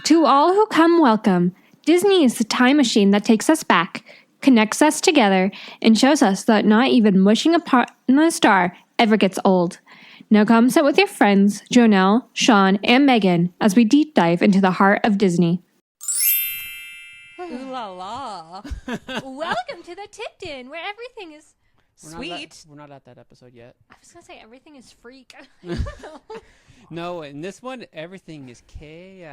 To all who come, welcome. Disney is the time machine that takes us back, connects us together, and shows us that not even wishing upon a star ever gets old. Now come sit with your friends, Jonelle, Sean, and Megan, as we deep dive into the heart of Disney. Ooh la la. Welcome to the Tipton, where everything is Sweet. We're not at that episode yet. I was going to say everything is freak. No, in this one, everything is KISSING.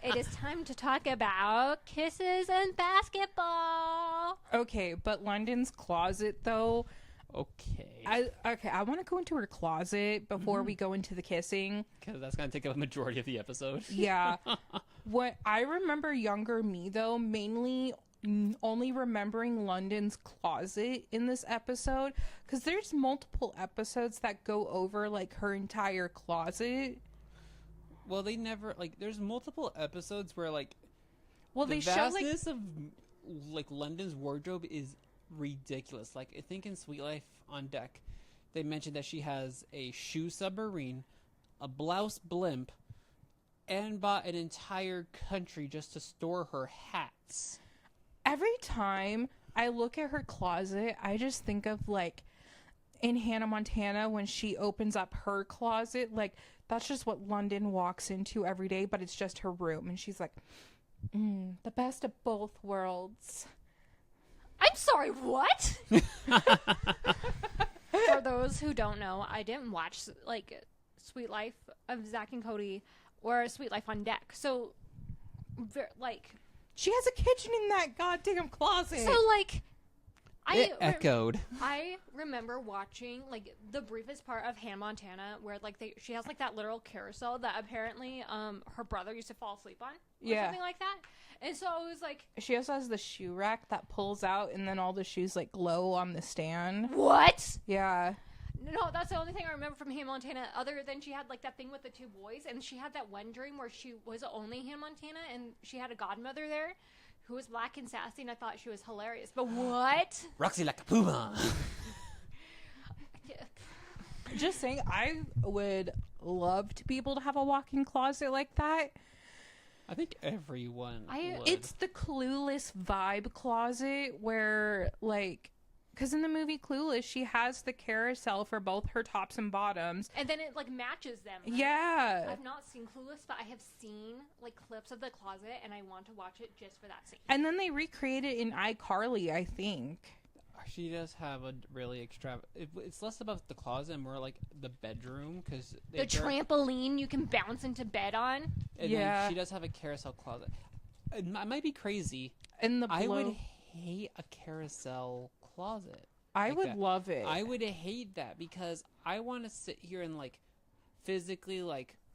It is time to talk about kisses and basketball. Okay, but London's closet, though. Okay. I want to go into her closet before we go into the kissing. Because that's going to take up a majority of the episode. Yeah. What I remember younger me, though, mainly only remembering London's closet in this episode, because there's multiple episodes that go over like her entire closet. Well, they never there's multiple episodes where They show vastness of London's wardrobe is ridiculous. I think in Sweet Life on Deck, they mentioned that she has a shoe submarine, a blouse blimp, and bought an entire country just to store her hats. Every time I look at her closet, I just think of in Hannah Montana when she opens up her closet, that's just what London walks into every day, but it's just her room, and she's like, the best of both worlds. I'm sorry, what? For those who don't know, I didn't watch Sweet Life of Zack and Cody or Sweet Life on Deck. So she has a kitchen in that goddamn closet. So It echoed. I remember watching the briefest part of Hannah Montana where she has that literal carousel that apparently her brother used to fall asleep on or something like that. And so it was she also has the shoe rack that pulls out and then all the shoes glow on the stand. What? Yeah. No, that's the only thing I remember from Hannah Montana, other than she had that thing with the two boys, and she had that one dream where she was only Hannah Montana and she had a godmother there who was black and sassy, and I thought she was hilarious. But what? Roxy like a puma. Just saying, I would love to be able to have a walk-in closet like that. I think everyone would. It's the Clueless vibe closet where, because in the movie Clueless, she has the carousel for both her tops and bottoms. And then it, matches them. Right? Yeah. I've not seen Clueless, but I have seen, clips of the closet, and I want to watch it just for that scene. And then they recreate it in iCarly, I think. She does have a really extravagant... It's less about the closet and more the bedroom, because... The trampoline you can bounce into bed on. And then she does have a carousel closet. I might be crazy. And I would hate a carousel closet. I would love it. I would hate that because I want to sit here and physically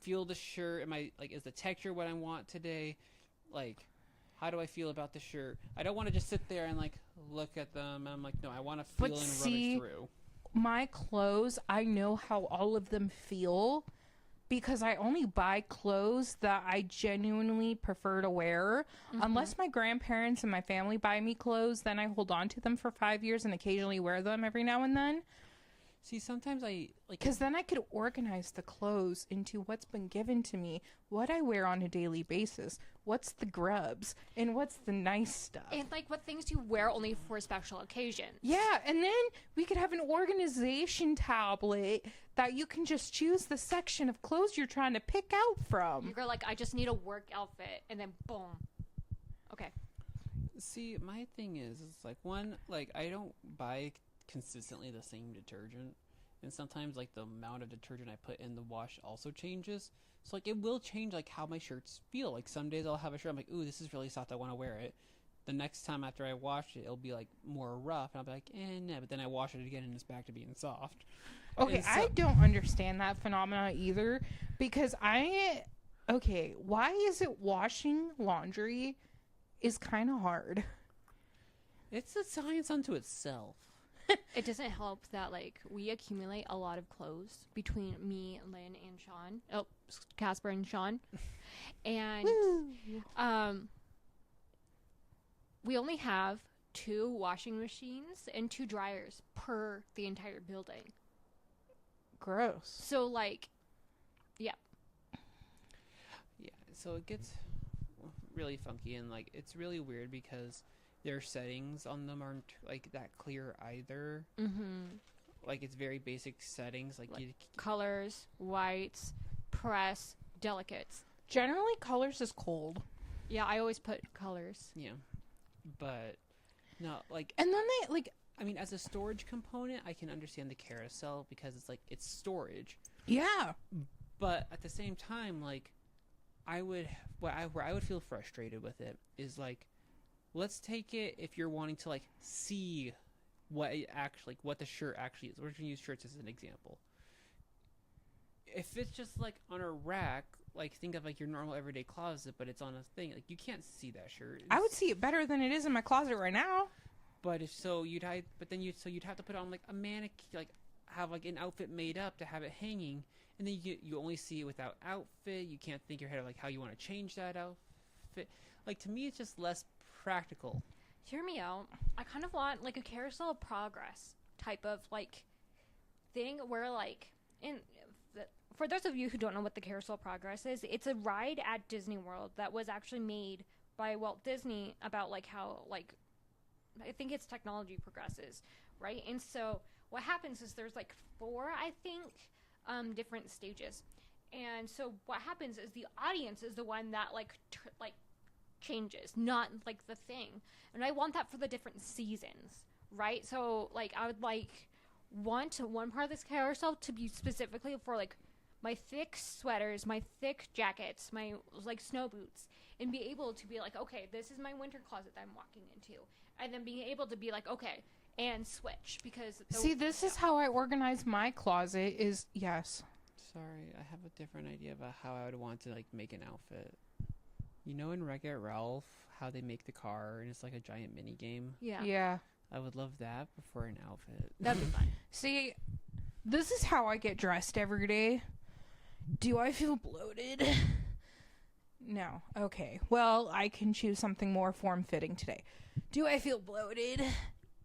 feel the shirt. Is the texture what I want today? How do I feel about the shirt? I don't want to just sit there and look at them. I'm no, I want to feel and rummage through. My clothes, I know how all of them feel because I only buy clothes that I genuinely prefer to wear. Mm-hmm. Unless my grandparents and my family buy me clothes, then I hold on to them for 5 years and occasionally wear them every now and then. See, sometimes I because then I could organize the clothes into what's been given to me, what I wear on a daily basis, what's the grubs, and what's the nice stuff. And what things you wear only for special occasions. Yeah, and then we could have an organization tablet that you can just choose the section of clothes you're trying to pick out from. You go I just need a work outfit, and then boom. Okay. See, my thing is one, I don't buy consistently the same detergent, and sometimes the amount of detergent I put in the wash also changes, so it will change how my shirts feel. Some days I'll have a shirt, I'm ooh, this is really soft, I want to wear it. The next time after I wash it, it'll be more rough, and I'll be nah, but then I wash it again and it's back to being soft. Okay, I don't understand that phenomena either, because why is it washing laundry is kind of hard? It's a science unto itself. It doesn't help that we accumulate a lot of clothes between me, Lynn, and Sean. Oh, Casper and Sean. And we only have 2 washing machines and 2 dryers per the entire building. Gross. So yeah. so it gets really funky, and like it's really weird because their settings on them aren't like that clear either. Like it's very basic settings, like you, colors, whites, press, delicates. Generally, colors is cold. Yeah, I always put colors. yeah, but no, like, And then they, like, I mean, as a storage component, I can understand the carousel because it's like it's storage. yeah. But at the same time, like, where I would feel frustrated with it is like, let's take it if you're wanting to like see what it actually, like, what the shirt actually is. We're going to use shirts as an example. If it's just like on a rack, like think of like your normal everyday closet, but it's on a thing, like you can't see that shirt. I would see it better than it is in my closet right now. But if so, you'd have to put on like a mannequin, like have like an outfit made up to have it hanging, and then you only see it without outfit. You can't think in your head of like how you want to change that outfit. Like to me, it's just less practical. Hear me out. I kind of want like a carousel of progress type of like thing where like for those of you who don't know what the carousel of progress is, it's a ride at Disney World that was actually made by Walt Disney about like how like I think its technology progresses, right? And so what happens is there's like 4, I think, different stages. And so what happens is the audience is the one that like changes, not like the thing. And I want that for the different seasons, right? So like I would like want one part of this carousel to be specifically for like my thick sweaters, my thick jackets, my like snow boots, and be able to be like, okay, this is my winter closet that I'm walking into, and then being able to be like, okay, and switch because See, this is how I organize my closet. Is yes. Sorry, I have a different idea about how I would want to like make an outfit. You know, in Wreck-It Ralph, how they make the car and it's like a giant mini game. Yeah. I would love that before an outfit. That'd be fun. See, this is how I get dressed every day. Do I feel bloated? No. Okay. Well, I can choose something more form-fitting today. Do I feel bloated?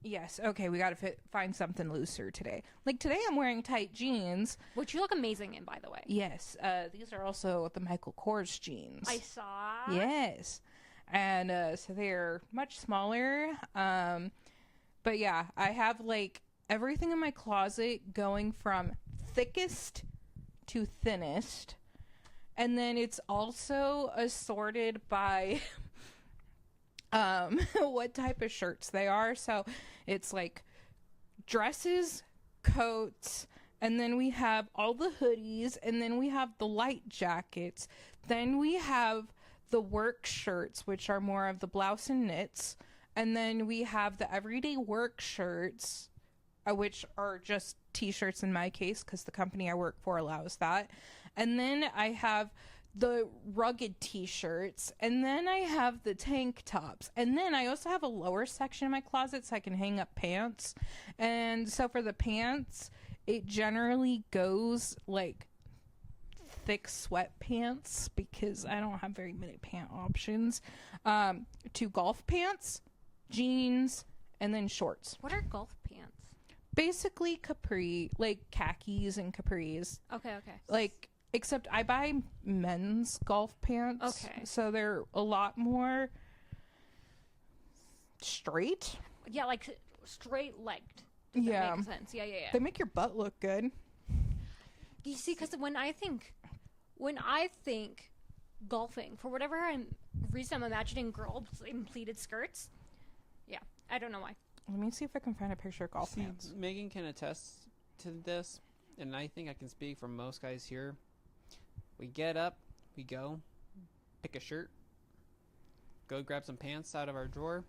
Yes. Okay, we got to find something looser today. Like today I'm wearing tight jeans. Which you look amazing in, by the way. Yes. These are also the Michael Kors jeans. I saw. Yes. And so they're much smaller. But yeah, I have like everything in my closet going from thickest to thinnest. And then it's also assorted by what type of shirts they are. So it's like dresses, coats, and then we have all the hoodies, and then we have the light jackets. Then we have the work shirts, which are more of the blouse and knits. And then we have the everyday work shirts, which are just t-shirts in my case, because the company I work for allows that. And then I have the rugged t-shirts, and then I have the tank tops, and then I also have a lower section in my closet so I can hang up pants. And so for the pants, it generally goes like thick sweatpants because I don't have very many pant options, to golf pants, jeans, and then shorts. What are golf pants? Basically capri, like khakis and capris. Okay. Like, except I buy men's golf pants. Okay. So they're a lot more straight. Yeah, like straight legged. Does that make sense? Yeah. They make your butt look good. You see, because when I think golfing, for whatever reason, I'm imagining girls in pleated skirts. Yeah, I don't know why. Let me see if I can find a picture of golf pants. Megan can attest to this, and I think I can speak for most guys here. We get up, we go, pick a shirt, go grab some pants out of our drawer.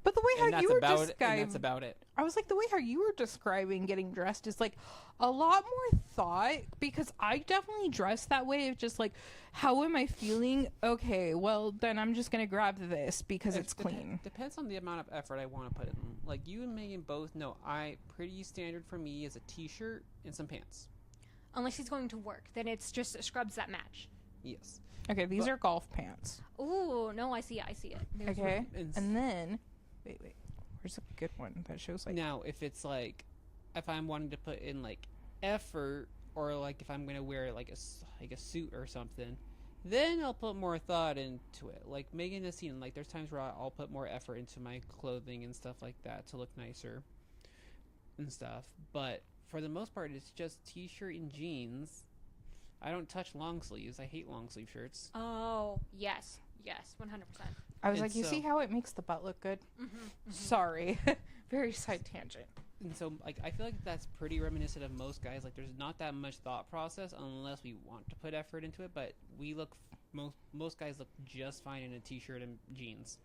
But the way how you were describing, that's about it. I was like, the way how you were describing getting dressed is like a lot more thought, because I definitely dress that way. It's just like, how am I feeling? Okay, well then I'm just gonna grab this because it's clean. Depends on the amount of effort I want to put in. Like you and Megan both know, pretty standard for me is a t-shirt and some pants. Unless he's going to work, then it's just scrubs that match. Yes. Okay, these are golf pants. Ooh, no, I see it. There's Okay, one. and then wait, where's a good one that shows like now if it's like if I'm wanting to put in like effort, or like if I'm gonna wear like a suit or something, then I'll put more thought into it. Like making a scene. Like there's times where I'll put more effort into my clothing and stuff like that to look nicer and stuff. But for the most part, it's just t-shirt and jeans. I don't touch long sleeves. I hate long sleeve shirts. Oh, yes, 100%. I was And like, you so- see how it makes the butt look good? Mm-hmm. Sorry. Very side tangent. And so, like, I feel like that's pretty reminiscent of most guys. Like, there's not that much thought process unless we want to put effort into it. But we look, most guys look just fine in a t-shirt and jeans.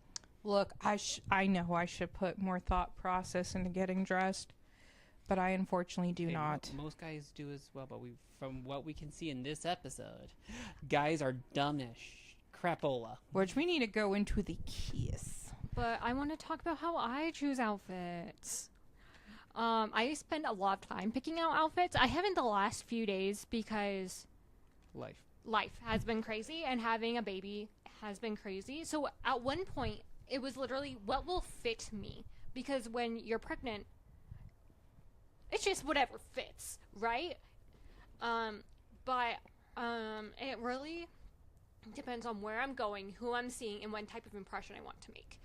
Look, I know I should put more thought process into getting dressed, but I unfortunately do Okay, not. Most guys do as well. But from what we can see in this episode, guys are dumbish crapola. Which we need to go into the kiss. But I want to talk about how I choose outfits. I spend a lot of time picking out outfits. I haven't the last few days because life has been crazy and having a baby has been crazy. So at one point, it was literally what will fit me. Because when you're pregnant, it's just whatever fits, right? But it really depends on where I'm going, who I'm seeing, and what type of impression I want to make.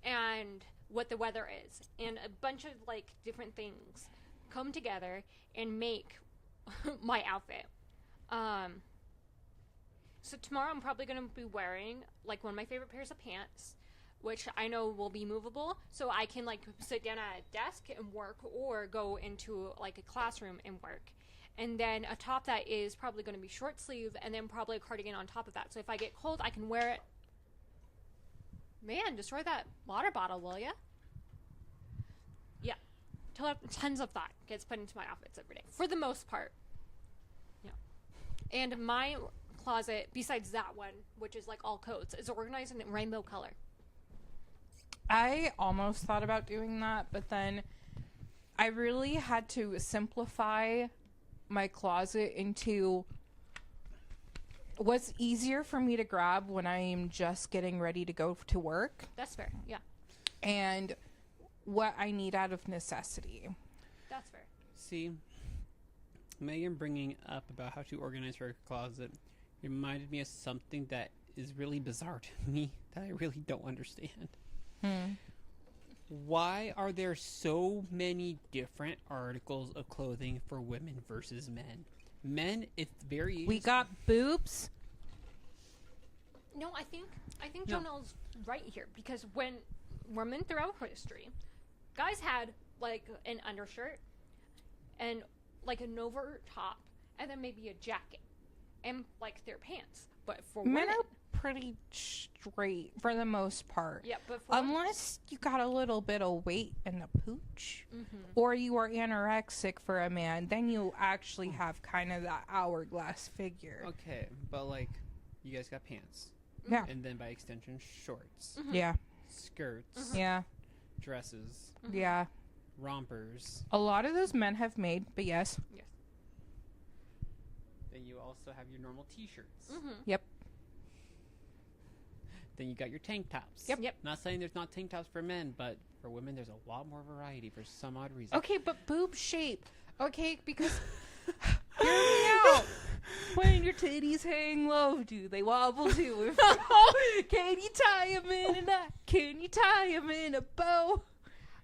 And what the weather is. And a bunch of, like, different things come together and make my outfit. So tomorrow I'm probably going to be wearing, like, one of my favorite pairs of pants, which I know will be movable, so I can, like, sit down at a desk and work or go into, like, a classroom and work. And then a top that is probably going to be short sleeve, and then probably a cardigan on top of that. So if I get cold, I can wear it. Man, destroy that water bottle, will ya? Yeah. Tons of thought gets put into my outfits every day. For the most part. Yeah. And my closet, besides that one, which is like all coats, is organized in rainbow color. I almost thought about doing that, but then I really had to simplify my closet into what's easier for me to grab when I am just getting ready to go to work. That's fair, yeah. And what I need out of necessity. That's fair. See, Megan bringing up about how to organize her closet reminded me of something that is really bizarre to me that I really don't understand. Why are there so many different articles of clothing for women versus men? Men, it's very... We got boobs. No, I think No. Jonel's right here, because when women throughout history, guys had like an undershirt and like an over top, and then maybe a jacket and like their pants. But for Men women, are pretty straight for the most part. yeah, but for women, Unless you got a little bit of weight in the pooch, or you are anorexic for a man, then you actually have kind of that hourglass figure. Okay, but like, you guys got pants. Yeah. And then by extension, shorts, Yeah. skirts, Yeah. dresses, Yeah. rompers. A lot of those men have made, but yes. yes, Then you also have your normal t-shirts. Yep. Then you got your tank tops. Yep. Not saying there's not tank tops for men, but for women there's a lot more variety for some odd reason. Okay, but boob shape. Okay, because hear me out. When your titties hang low, do they wobble too? Can you tie them in a knot? Can you tie them in a bow?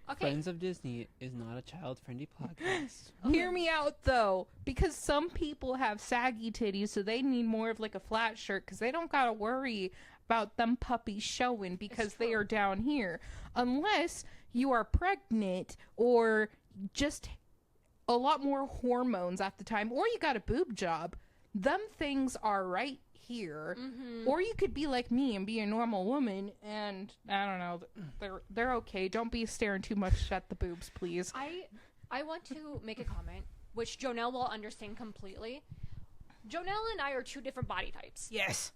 okay. Friends of Disney is not a child-friendly podcast. Hear me out though, because some people have saggy titties, so they need more of like a flat shirt because they don't gotta worry about them puppies showing because they are down here. Unless you are pregnant or just a lot more hormones at the time, or you got a boob job. Them things are right here. Or you could be like me and be a normal woman, and I don't know, they're okay. Don't be staring too much at the boobs, please. I want to make a comment, which Jonelle will understand completely. Jonelle and I are two different body types. Yes.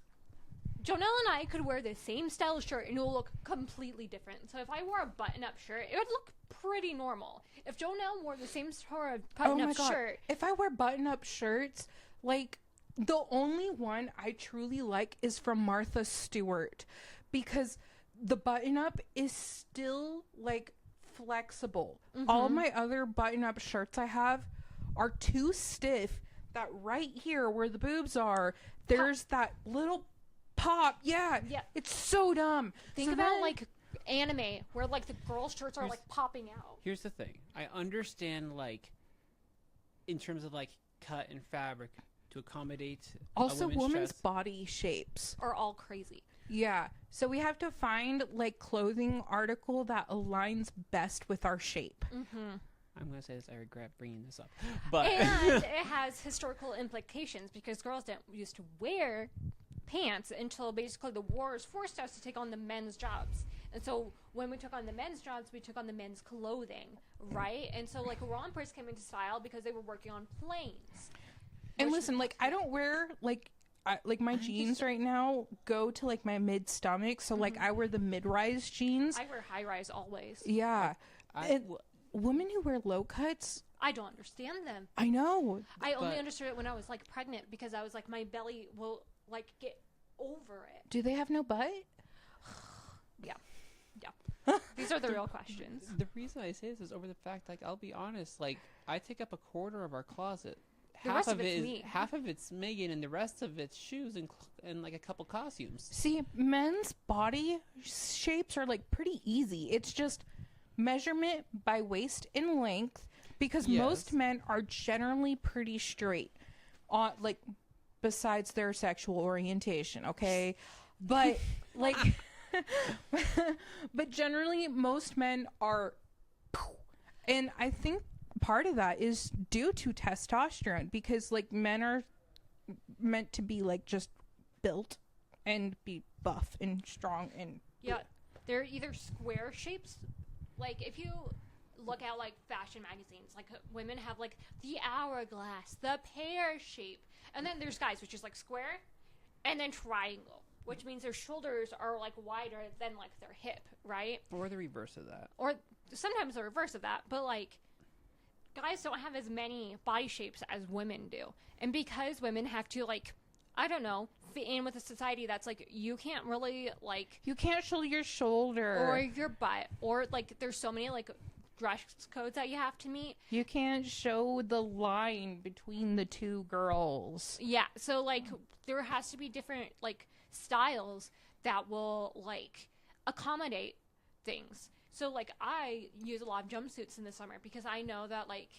Jonelle and I could wear the same style shirt and it will look completely different. So if I wore a button-up shirt, it would look pretty normal. If Jonelle wore the same sort of button-up shirt, If I wear button-up shirts, like, the only one I truly like is from Martha Stewart, because the button-up is still, like, flexible. All my other button-up shirts I have are too stiff that right here where the boobs are, there's that little pop. Yeah. Yeah. It's so dumb. Think So about then- like anime where like the girls' shirts are like popping out. Here's the thing. I understand, like, in terms of, like, cut and fabric to accommodate also a woman's women's dress. body shapes. Are all crazy. Yeah. So we have to find like clothing article that aligns best with our shape. I'm going to say this. I regret bringing this up. But And it has historical implications because girls didn't used to wear pants until basically the wars forced us to take on the men's jobs. And so when we took on the men's jobs, we took on the men's clothing, right? And so like rompers came into style because they were working on planes. And listen, like I don't wear like my jeans right now go to like my mid stomach, so like I wear the mid rise jeans. I wear high rise always. Yeah. Women who wear low cuts, I don't understand them. I know. I only But- understood it when I was like pregnant because I was like my belly will like get over it. Do they have no butt? Yeah. Yeah. These are the real questions. the reason I say this is over the fact, like, I'll be honest, like, I take up a quarter of our closet. The rest of it's me. Half of it's Megan, and the rest of it's shoes and like a couple costumes. See, men's body shapes are like pretty easy. It's just measurement by waist and length because most Yes. men are generally pretty straight on like besides their sexual orientation, okay? But like but generally most men are, and I think part of that is due to testosterone because like men are meant to be like just built and be buff and strong and Yeah, they're either square shapes. Like if you look at like fashion magazines, like women have like the hourglass, the pear shape, and then there's guys which is like square, and then triangle, which means their shoulders are like wider than like their hip, right? Or the reverse of that. Or sometimes the reverse of that, but like guys don't have as many body shapes as women do, and because women have to like, I don't know, fit in with a society that's like you can't really like you can't show your shoulder or your butt, or like there's so many like dress codes that you have to meet. you can't show the line between the two girls. Yeah, so like there has to be different like styles that will like accommodate things. So like I use a lot of jumpsuits in the summer because I know that like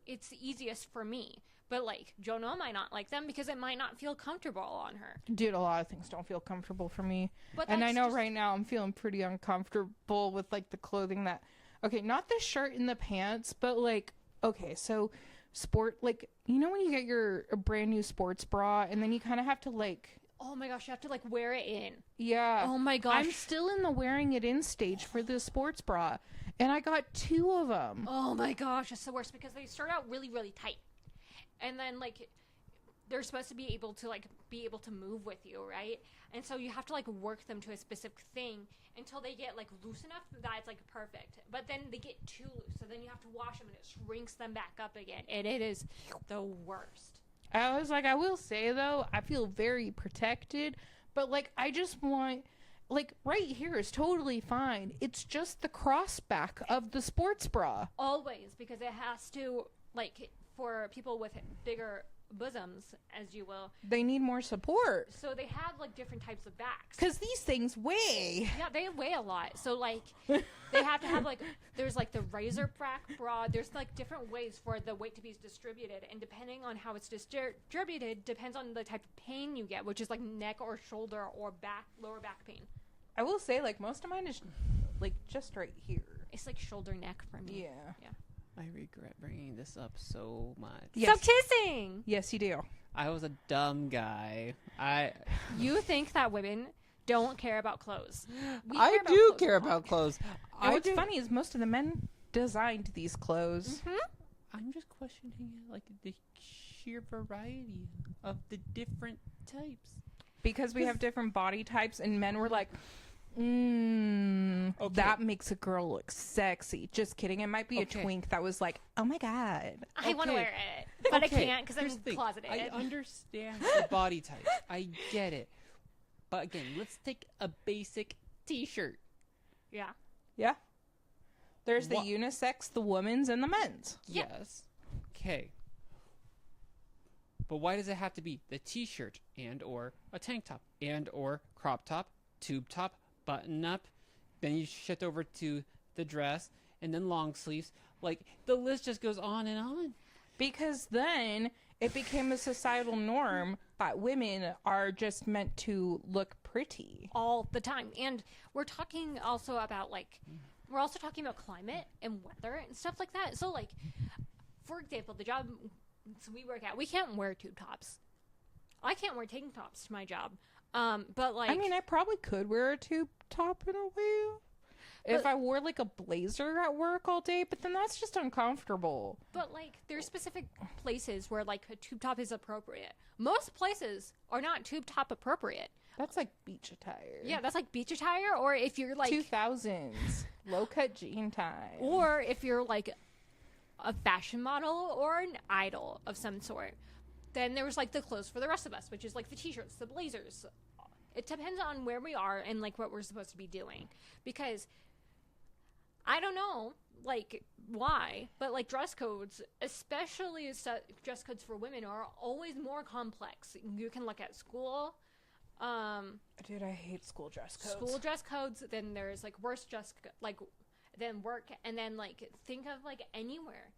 it's easiest for me. But like Jonah might not like them because it might not feel comfortable on her. Dude, a lot of things don't feel comfortable for me. But And I that's know just- right now I'm feeling pretty uncomfortable with like the clothing that, okay, not the shirt and the pants, but like, okay, so sport, like, you know when you get your a brand new sports bra and then you kind of have to like, Oh my gosh, you have to like wear it in. yeah. Oh my gosh. I'm still in the wearing it in stage for the sports bra. And I got 2 of them. Oh my gosh, it's the worst because they start out really, really tight. And then like they're supposed to be able to move with you, right? And so you have to like work them to a specific thing until they get like loose enough that it's like perfect. But then they get too loose, so then you have to wash them and it shrinks them back up again. And it is the worst. I was like, I will say though, I feel very protected, but like I just want, like right here is totally fine. It's just the cross back of the sports bra. Always, because it has to like for people with bigger bosoms, as you will. They need more support So they have like different types of backs. because these things weigh. Yeah, they weigh a lot. So like they have to have like there's like the razor back bra. There's like different ways for the weight to be distributed, and depending on how it's distributed depends on the type of pain you get, which is like neck or shoulder or lower back pain. I will say, like most of mine is like just right here. It's like shoulder neck for me. Yeah. I regret bringing this up so much. Yes. Stop kissing. Yes, you do. I was a dumb guy. You think that women don't care about clothes? We I care about do clothes care a lot. about clothes. And what's funny is most of the men designed these clothes. I'm just questioning like the sheer variety of the different types. Because we have different body types, and men were like, Okay. that makes a girl look sexy. Just kidding. It might be Okay. a twink that was like, oh my God. I want to Okay. wear it, but Okay, I can't because here's I'm the thing. closeted. I understand the body type. I get it. But again, let's take a basic t-shirt. Yeah. Yeah. There's the What- unisex, the women's, and the men's. Yeah. Yes. Okay. But why does it have to be the t-shirt and or a tank top and or crop top, tube top, button up? Then you shift over to the dress and then long sleeves. Like, the list just goes on and on. Because then it became a societal norm that women are just meant to look pretty. All the time. And we're talking also about, like, we're also talking about climate and weather and stuff like that. So, like, for example, the job we work at, we can't wear tube tops. I can't wear tank tops to my job. But, like... I mean, I probably could wear a tube top in a way. If I wore, like, a blazer at work all day, but then that's just uncomfortable. But, like, there's specific places where, like, a tube top is appropriate. Most places are not tube top appropriate. That's like beach attire. Yeah, that's like beach attire, or if you're, like... 2000s. Low-cut jean time. Or if you're, like, a fashion model or an idol of some sort. Then there's, like, the clothes for the rest of us, which is, like, the t-shirts, the blazers. It depends on where we are and, like, what we're supposed to be doing. Because... I don't know, like, why, but, like, dress codes, especially dress codes for women, are always more complex. You can look at school. Dude, I hate school dress codes. School dress codes, then there's, like, worse dress, then work, and then, like, think of, like, anywhere.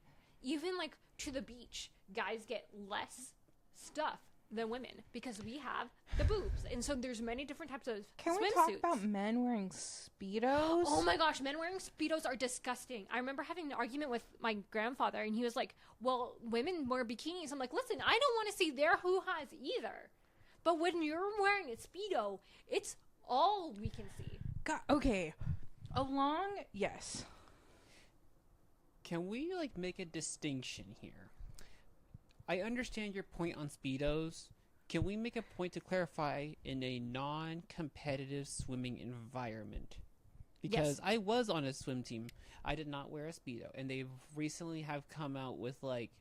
Even, like, to the beach, guys get less stuff than women because we have the boobs, and so there's many different types of Can swimsuits. we talk about men wearing Speedos? Oh my gosh, men wearing Speedos are disgusting. I remember having an argument with my grandfather, and he was like, well, women wear bikinis. I'm like, listen, I don't want to see their hoo-has either. But when you're wearing a Speedo, it's all we can see. God, okay. Yes. Can we, like, make a distinction here? I understand your point on Speedos. Can we make a point to clarify in a non-competitive swimming environment? Because Yes. I was on a swim team. I did not wear a Speedo. And they've recently have come out with, like,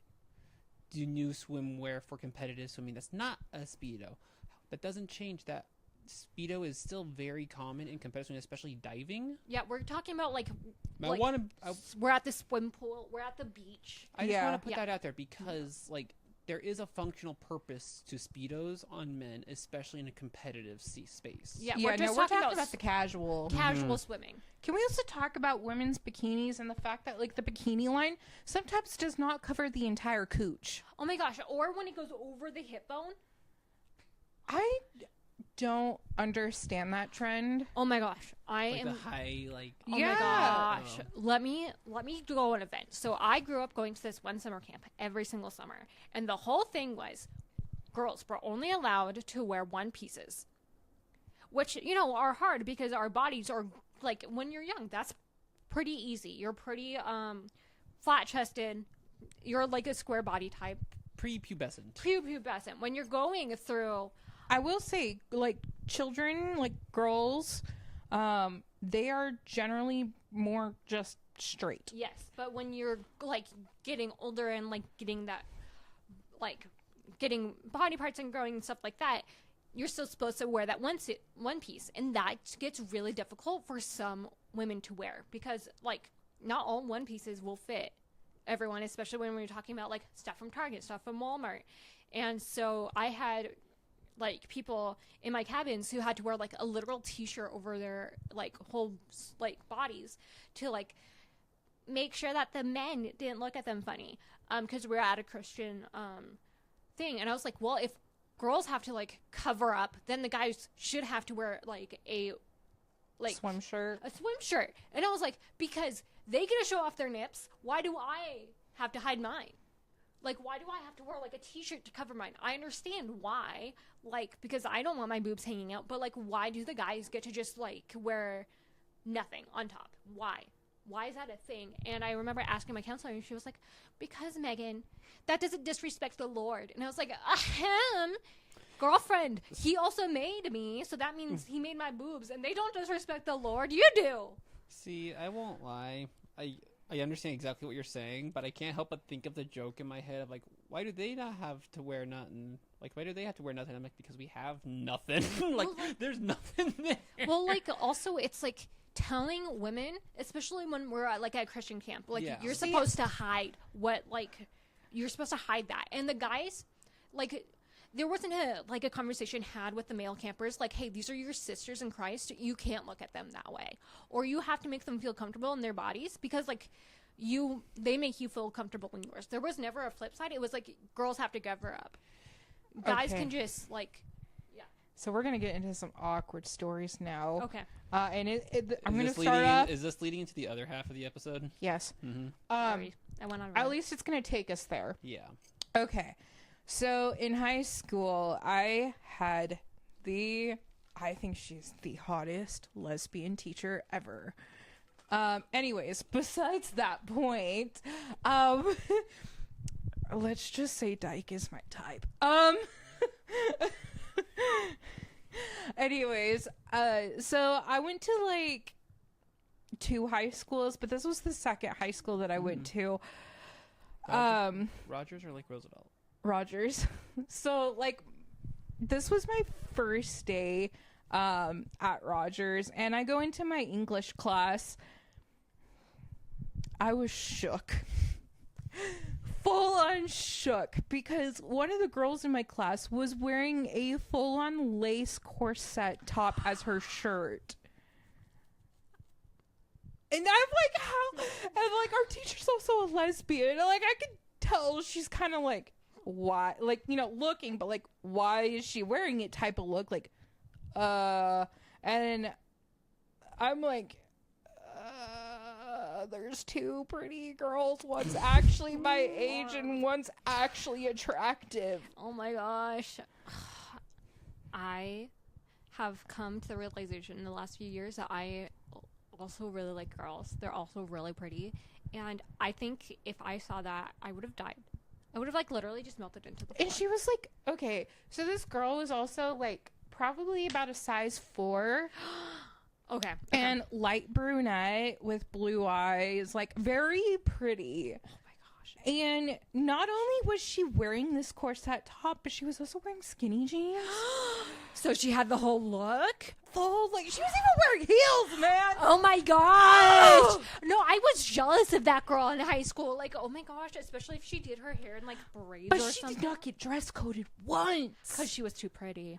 the new swimwear for competitive swimming that's not a Speedo. That doesn't change that Speedo is still very common in competitive swimming, especially diving. Yeah, we're talking about, like I want to... we're at the swim pool, we're at the beach. I just Yeah. want to put Yeah. that out there because, like, there is a functional purpose to Speedos on men, especially in a competitive space. Yeah, We're talking about the casual. casual swimming. Can we also talk about women's bikinis and the fact that, like, the bikini line sometimes does not cover the entire cooch? Oh my gosh, or when it goes over the hip bone. I don't understand that trend. Oh my gosh, Like the high, like... Oh Yeah. my gosh. Let me go on an event. So I grew up going to this one summer camp every single summer. And the whole thing was girls were only allowed to wear one pieces. Which, you know, are hard because our bodies are, like, when you're young, that's pretty easy. You're pretty flat chested. You're like a square body type. Prepubescent. Prepubescent. When you're going through... I will say, like, children, like, girls, they are generally more just straight. Yes, but when you're, like, getting older and, like, getting that, like, getting body parts and growing and stuff like that, you're still supposed to wear that one piece. And that gets really difficult for some women to wear because, like, not all one pieces will fit everyone, especially when we're talking about, like, stuff from Target, stuff from Walmart. And so I had... like people in my cabins who had to wear like a literal t-shirt over their like whole like bodies to like make sure that the men didn't look at them funny because we're at a Christian thing. And I was like, well, if girls have to like cover up, then the guys should have to wear like a swim shirt. a swim shirt. And I was like, because they get to show off their nips, why do I have to hide mine? Like, why do I have to wear, like, a t-shirt to cover mine? I understand why, like, because I don't want my boobs hanging out, but, like, why do the guys get to just, like, wear nothing on top? Why? Why is that a thing? And I remember asking my counselor, and she was like, because, Megan, that doesn't disrespect the Lord. And I was like, ahem, girlfriend, he also made me, so that means he made my boobs, and they don't disrespect the Lord. You do. See, I won't lie. I understand exactly what you're saying, but I can't help but think of the joke in my head of, like, why do they not have to wear nothing? Like, why do they have to wear nothing? I'm like, because we have nothing. Like, there's nothing there. Well, like, also, it's, like, telling women, especially when we're at, like, at a Christian camp, like, Yeah. you're supposed to hide what, like, you're supposed to hide that. And the guys, like, there wasn't a conversation had with the male campers, like, hey, these are your sisters in Christ. You can't look at them that way. Or you have to make them feel comfortable in their bodies because, like, they make you feel comfortable in yours. There was never a flip side. It was like, girls have to cover up. Guys can just, like, yeah. So we're going to get into some awkward stories now. Okay. And I'm going to start off. Is this leading into the other half of the episode? Yes. Mm-hmm. Sorry. I went on. At least it's going to take us there. Yeah. Okay. So in high school, I had I think she's the hottest lesbian teacher ever. Anyways, besides that point, let's just say Dyke is my type. Anyways, so I went to like 2 high schools, but this was the second high school that I went to. Rogers or like Roosevelt? Rogers. So like this was my first day at Rogers, and I go into my English class. I was shook. Full on shook because one of the girls in my class was wearing a full on lace corset top as her shirt. And I'm like, how? And like, our teacher's also a lesbian. Like, I could tell she's kind of like, why? Like, you know, looking, but like, why is she wearing it type of look? Like, and I'm like, there's 2 pretty girls. One's actually my age and one's actually attractive. Oh my gosh. I have come to the realization in the last few years that I also really like girls. They're also really pretty. And I think if I saw that, I would have died. I would have like literally just melted into the floor. And she was like, okay, so this girl was also like probably about a size 4. Okay. And light brunette with blue eyes, like very pretty. Oh my gosh. And not only was she wearing this corset top, but she was also wearing skinny jeans. So she had the whole look? Full, like, she was even wearing heels, man. Oh my gosh. No, I was jealous of that girl in high school. Like, oh my gosh, especially if she did her hair in like braids But or she something. did not get dress coded once. Because she was too pretty.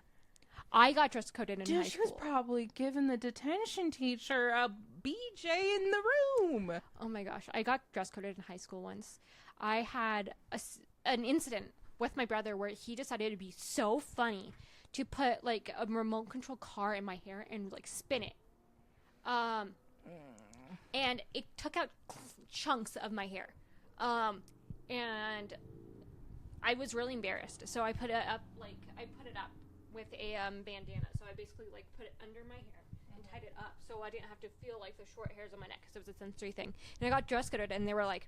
I got dress coded in high She school. was probably giving the detention teacher a BJ in the room. Oh my gosh, I got dress coded in high school once. I had an incident with my brother where he decided it'd be so funny to put like a remote control car in my hair and like spin it. And it took out chunks of my hair. And I was really embarrassed. So I put it up with a bandana. So I basically like put it under my hair and tied it up so I didn't have to feel like the short hairs on my neck because it was a sensory thing. And I got dress coded and they were like,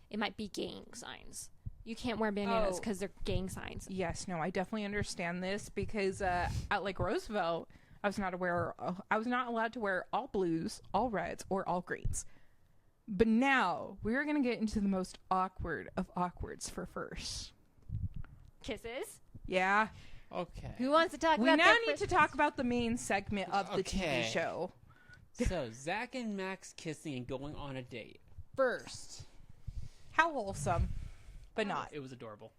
it might be gang signs. You can't wear bandanas because they're gang signs. Yes, no, I definitely understand this because at like Roosevelt, I was not allowed to wear all blues, all reds, or all greens. But now we are going to get into the most awkward of awkwards for first. Kisses? Yeah. Okay. Who wants to talk We about now that need first? to talk about the main segment of the TV Okay. show. So, Zack and Max kissing and going on a date. First. How wholesome, but not. It was adorable.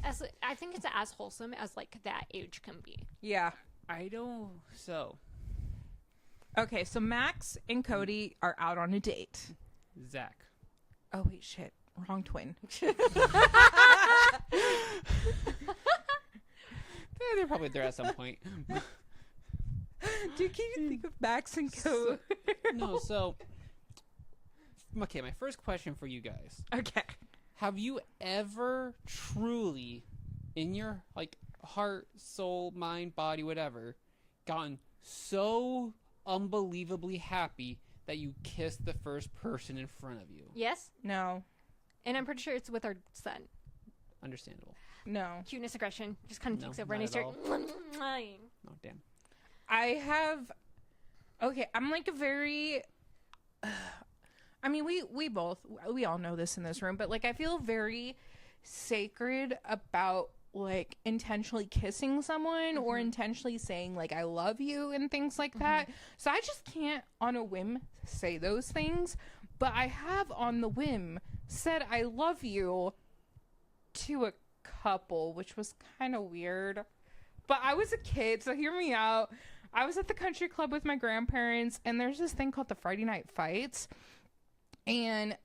I think it's as wholesome as like that age can be. Yeah. Okay, so Max and Cody are out on a date. Zack. Oh, wait, shit. Wrong twin. They're probably there at some point. Dude, can you think of Max and Cody? No, so... Okay, my first question for you guys. Okay. Have you ever truly, in your like heart, soul, mind, body, whatever, gotten so unbelievably happy that you kissed the first person in front of you? Yes? No. And I'm pretty sure it's with our son. Understandable. No. Cuteness, aggression just kind of No, takes over and not I at start... Oh, damn. I have... Okay, I'm like a very... I mean, we all know this in this room, but like I feel very sacred about like intentionally kissing someone or intentionally saying like I love you and things like that. So I just can't on a whim say those things, but I have on the whim said I love you to a couple, which was kind of weird. But I was a kid, so hear me out. I was at the country club with my grandparents, and there's this thing called the Friday Night Fights. And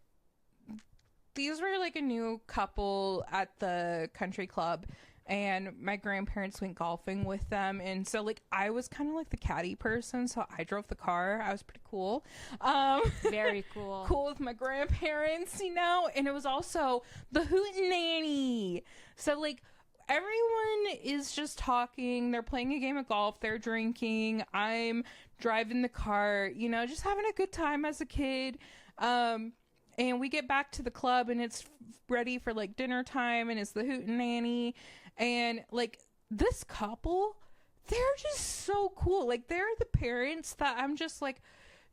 these were like a new couple at the country club, and my grandparents went golfing with them. And so like I was kind of like the caddy person, so I drove the car. I was pretty cool. Very cool. Cool with my grandparents, you know. And it was also the hootenanny. So like everyone is just talking, they're playing a game of golf, they're drinking, I'm driving the car, you know, just having a good time as a kid. And we get back to the club, and it's ready for like dinner time, and it's the hootenanny. And like this couple, they're just so cool. Like they're the parents that I'm just like,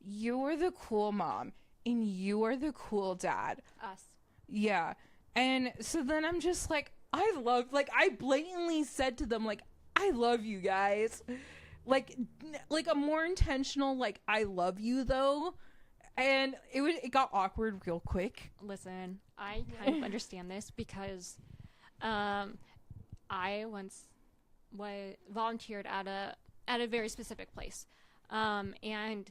you are the cool mom and you are the cool dad. Us. Yeah. And so then I'm just like, I blatantly said to them, like, I love you guys. Like a more intentional, like, I love you though. And it got awkward real quick. Listen, I kind of understand this because I once volunteered at a very specific place. And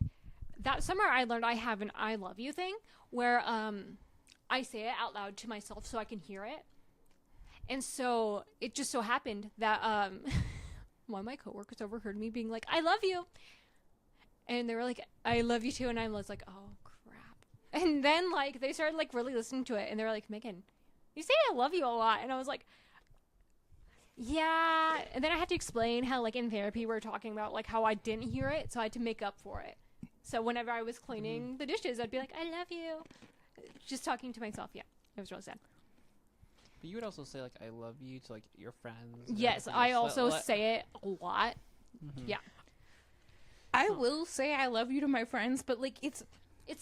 that summer I learned I have an I love you thing where I say it out loud to myself so I can hear it. And so it just so happened that one of my coworkers overheard me being like, I love you. And they were like, I love you too. And I was like, oh, crap. And then, like, they started, like, really listening to it. And they were like, Megan, you say I love you a lot. And I was like, yeah. And then I had to explain how, like, in therapy, we were talking about, like, how I didn't hear it. So I had to make up for it. So whenever I was cleaning the dishes, I'd be like, I love you. Just talking to myself. Yeah. It was really sad. But you would also say, like, I love you to, like, your friends. Yes, I also say it a lot. Mm-hmm. Yeah. I will say I love you to my friends, but like it's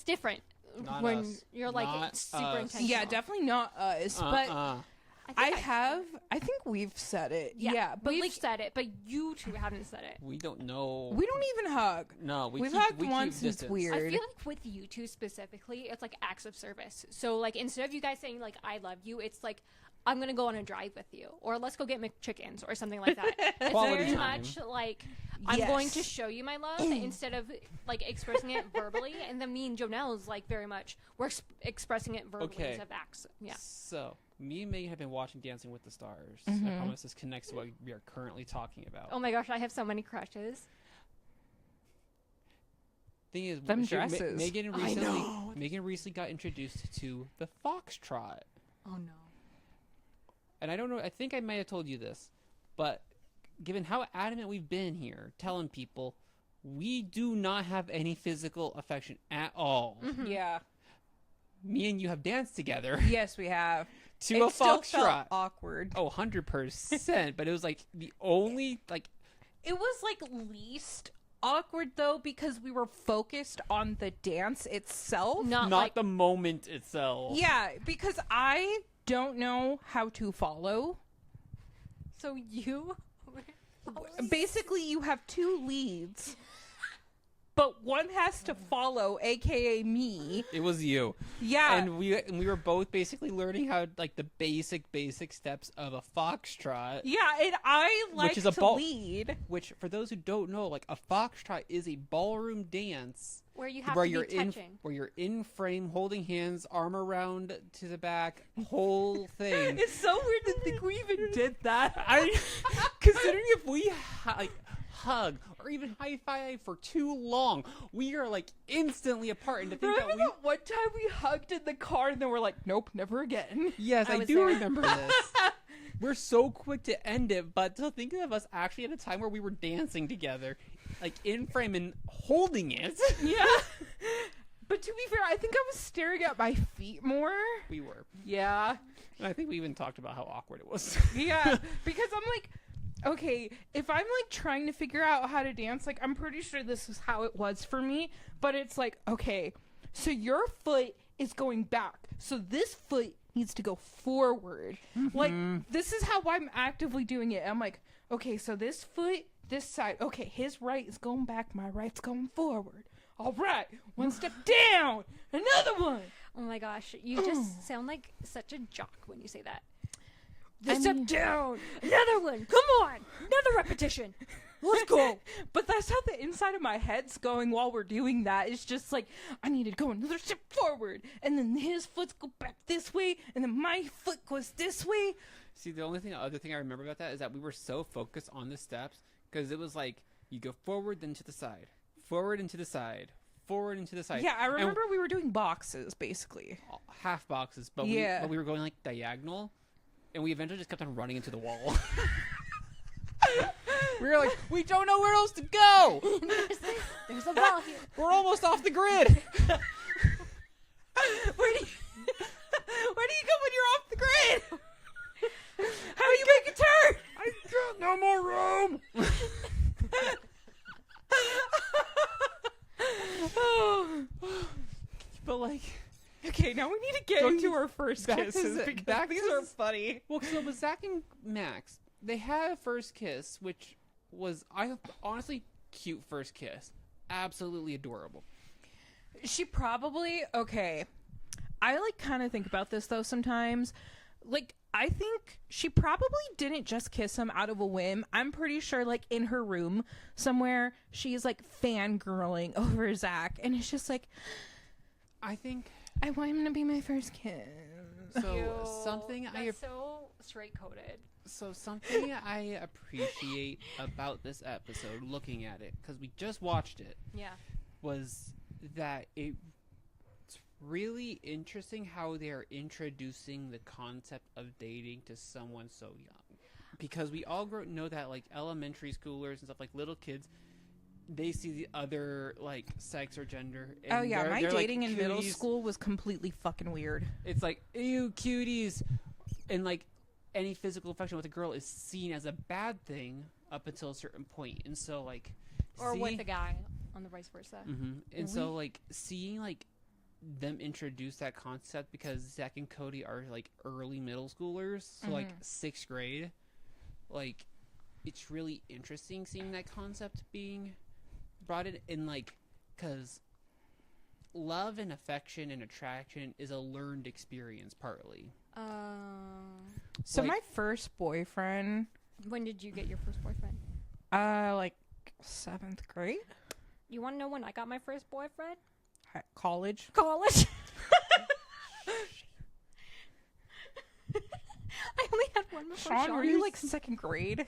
different not when us. you're like Not super us. intentional. Yeah, definitely not us. But I think we've said it. Yeah, but we've like said it, but you two haven't said it. We don't know. we don't even hug. No, We've hugged once. It's distance. weird. I feel like with you two specifically, it's like acts of service. So like instead of you guys saying like I love you, it's like I'm gonna go on a drive with you, or let's go get McChickens or something like that. It's Quality very time. much like I'm going to show you my love instead of like expressing it verbally. And then me and Jonelle is like very much we're expressing it verbally instead of acts. Yeah. So me and Megan have been watching Dancing with the Stars. I promise this connects to what we are currently talking about. Oh my gosh, I have so many crushes. Thing is, Them dresses. Megan recently got introduced to the foxtrot. Oh no. And I don't know, I think I might have told you this, but given how adamant we've been here telling people, we do not have any physical affection at all. Mm-hmm. Yeah. Me and you have danced together. Yes, we have. To a still felt foxtrot. awkward. Oh, 100%. But it was like the only, like... It was like least awkward though because we were focused on the dance itself. Not Not like the moment itself. Yeah, because I don't know how to follow. so you. Basically, you have two leads, but one has to follow, aka me. It was you. Yeah. And we were both basically learning how, like, the basic steps of a foxtrot. Yeah, and I like Which is a to ball- lead. Which, for those who don't know, like, a foxtrot is a ballroom dance Where you have where to you're be touching. where you're in frame, holding hands, arm around to the back, whole thing. It's so weird to think we even did that. Considering if we hug or even high five for too long, we are like instantly apart. And to think Remember that we that one time we hugged in the car and then we're like, nope, never again. yes, I was do there. remember this. We're so quick to end it, but to think of us actually at a time where we were dancing together, like in frame and holding it. Yeah. But to be fair, I think I was staring at my feet more. We were. Yeah. And I think we even talked about how awkward it was. Yeah. Because I'm like, okay, if I'm like trying to figure out how to dance, like I'm pretty sure this is how it was for me. But it's like, okay, so your foot is going back. So this foot needs to go forward. Like, this is how I'm actively doing it. I'm like, okay, so this foot, this side. Okay, his right is going back. My right's going forward. All right, one step down. Another one. Oh my gosh, you just sound like such a jock when you say that. Step down. Another one. Come on. Another repetition. Let's go. But that's how the inside of my head's going while we're doing that. It's just like, I need to go another step forward. And then his foot go back this way. And then my foot goes this way. See, the other thing I remember about that is that we were so focused on the steps because it was like you go forward, then to the side, forward and to the side, forward and to the side. Yeah, I remember we were doing boxes, basically. Half boxes, but we were going like diagonal, and we eventually just kept on running into the wall. We were like, we don't know where else to go. There's a ball here. We're almost off the grid. Where do you go when you're off the grid? How do you make a turn? I got no more room. But like, okay, now we need to get into our first kisses because these are funny. Well, so with Zack and Max, they had a first kiss, which was honestly cute first kiss, absolutely adorable. She probably okay. I like kind of think about this though sometimes. Like, I think she probably didn't just kiss him out of a whim. I'm pretty sure, like, in her room somewhere, she's, like, fangirling over Zack. And it's just like, I think I want him to be my first kiss. So, something so straight-coded. So, something I appreciate about this episode, looking at it, because we just watched it, was that it's really interesting how they're introducing the concept of dating to someone so young, because we all know that like elementary schoolers and stuff, like little kids, they see the other like sex or gender, and my they're dating like, in middle school was completely fucking weird. It's like, ew, cuties, and like any physical affection with a girl is seen as a bad thing up until a certain point, and so like with a guy on the vice versa. And so like seeing like them introduce that concept, because Zack and Cody are like early middle schoolers, so like 6th grade, like it's really interesting seeing that concept being brought in, like, because love and affection and attraction is a learned experience partly. So like, my first boyfriend, when did you get your first boyfriend? like 7th grade. You want to know when I got my first boyfriend? At college. I only had one before Sean, were you like 2nd grade?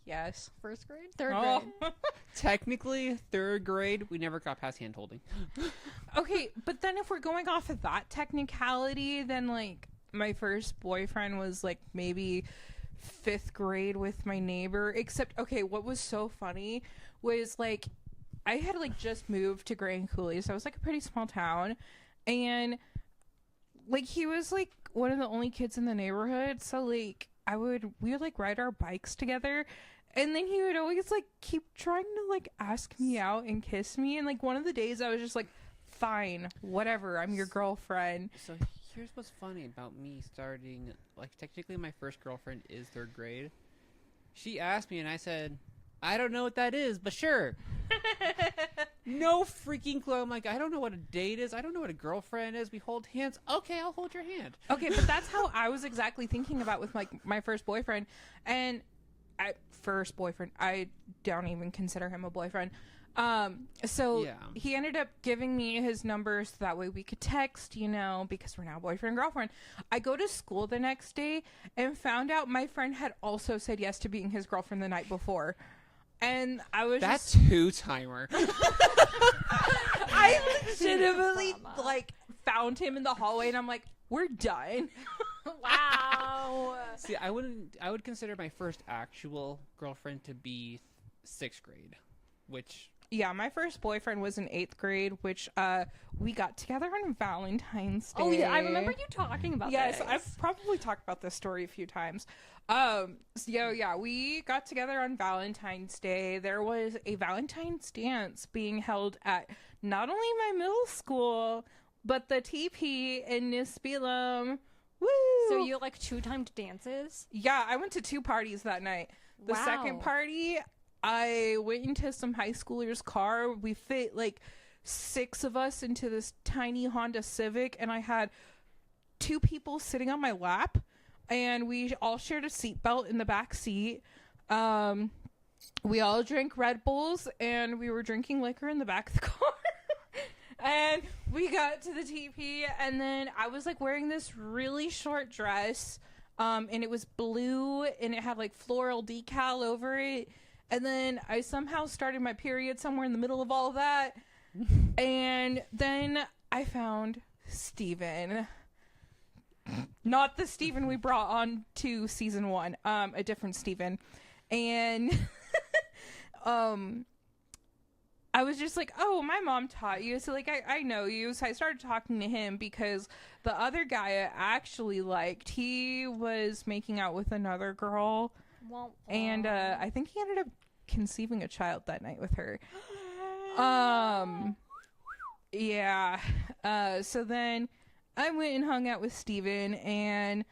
Yes. 1st grade? 3rd grade? Technically 3rd grade. We never got past hand holding. Okay, but then if we're going off of that technicality, then like my first boyfriend was like maybe 5th grade with my neighbor. Except, okay, what was so funny was like I had like just moved to Grand Coulee, so it was like a pretty small town, and like he was like one of the only kids in the neighborhood, so like we would like ride our bikes together, and then he would always like keep trying to like ask me out and kiss me, and like one of the days I was just like, fine, whatever, I'm your girlfriend. So here's what's funny about me starting, like, technically my first girlfriend is 3rd grade. She asked me and I said, I don't know what that is, but sure. No freaking clue. I'm like, I don't know what a date is. I don't know what a girlfriend is. We hold hands. Okay, I'll hold your hand. Okay, but that's how I was exactly thinking about with like my first boyfriend. And I don't even consider him a boyfriend. So he ended up giving me his number so that way we could text, you know, because we're now boyfriend and girlfriend. I go to school the next day and found out my friend had also said yes to being his girlfriend the night before. And I was That's just... two-timer. I legitimately, like, found him in the hallway, and I'm like, we're done. Wow. See, I would consider my first actual girlfriend to be 6th grade, which... Yeah, my first boyfriend was in 8th grade, which we got together on Valentine's Day. Oh, yeah, I remember you talking about Yes, this. I've probably talked about this story a few times. We got together on Valentine's Day. There was a Valentine's dance being held at not only my middle school, but the TP in Nispelum. Woo! So you like 2-timed dances? Yeah, I went to 2 parties that night. The Wow. second party, I went into some high schoolers' car. We fit like 6 of us into this tiny Honda Civic, and I had 2 people sitting on my lap. and we all shared a seatbelt in the back seat. We all drank Red Bulls, and we were drinking liquor in the back of the car. And we got to the TP, and then I was like wearing this really short dress, and it was blue, and it had like floral decal over it. And then I somehow started my period somewhere in the middle of all of that. And then I found Steven. Not the Steven we brought on to season 1, a different Steven. And I was just like, oh, my mom taught you, so like I know you. So I started talking to him because the other guy I actually liked, he was making out with another girl. And I think he ended up conceiving a child that night with her. Yeah. So then I went and hung out with Steven, and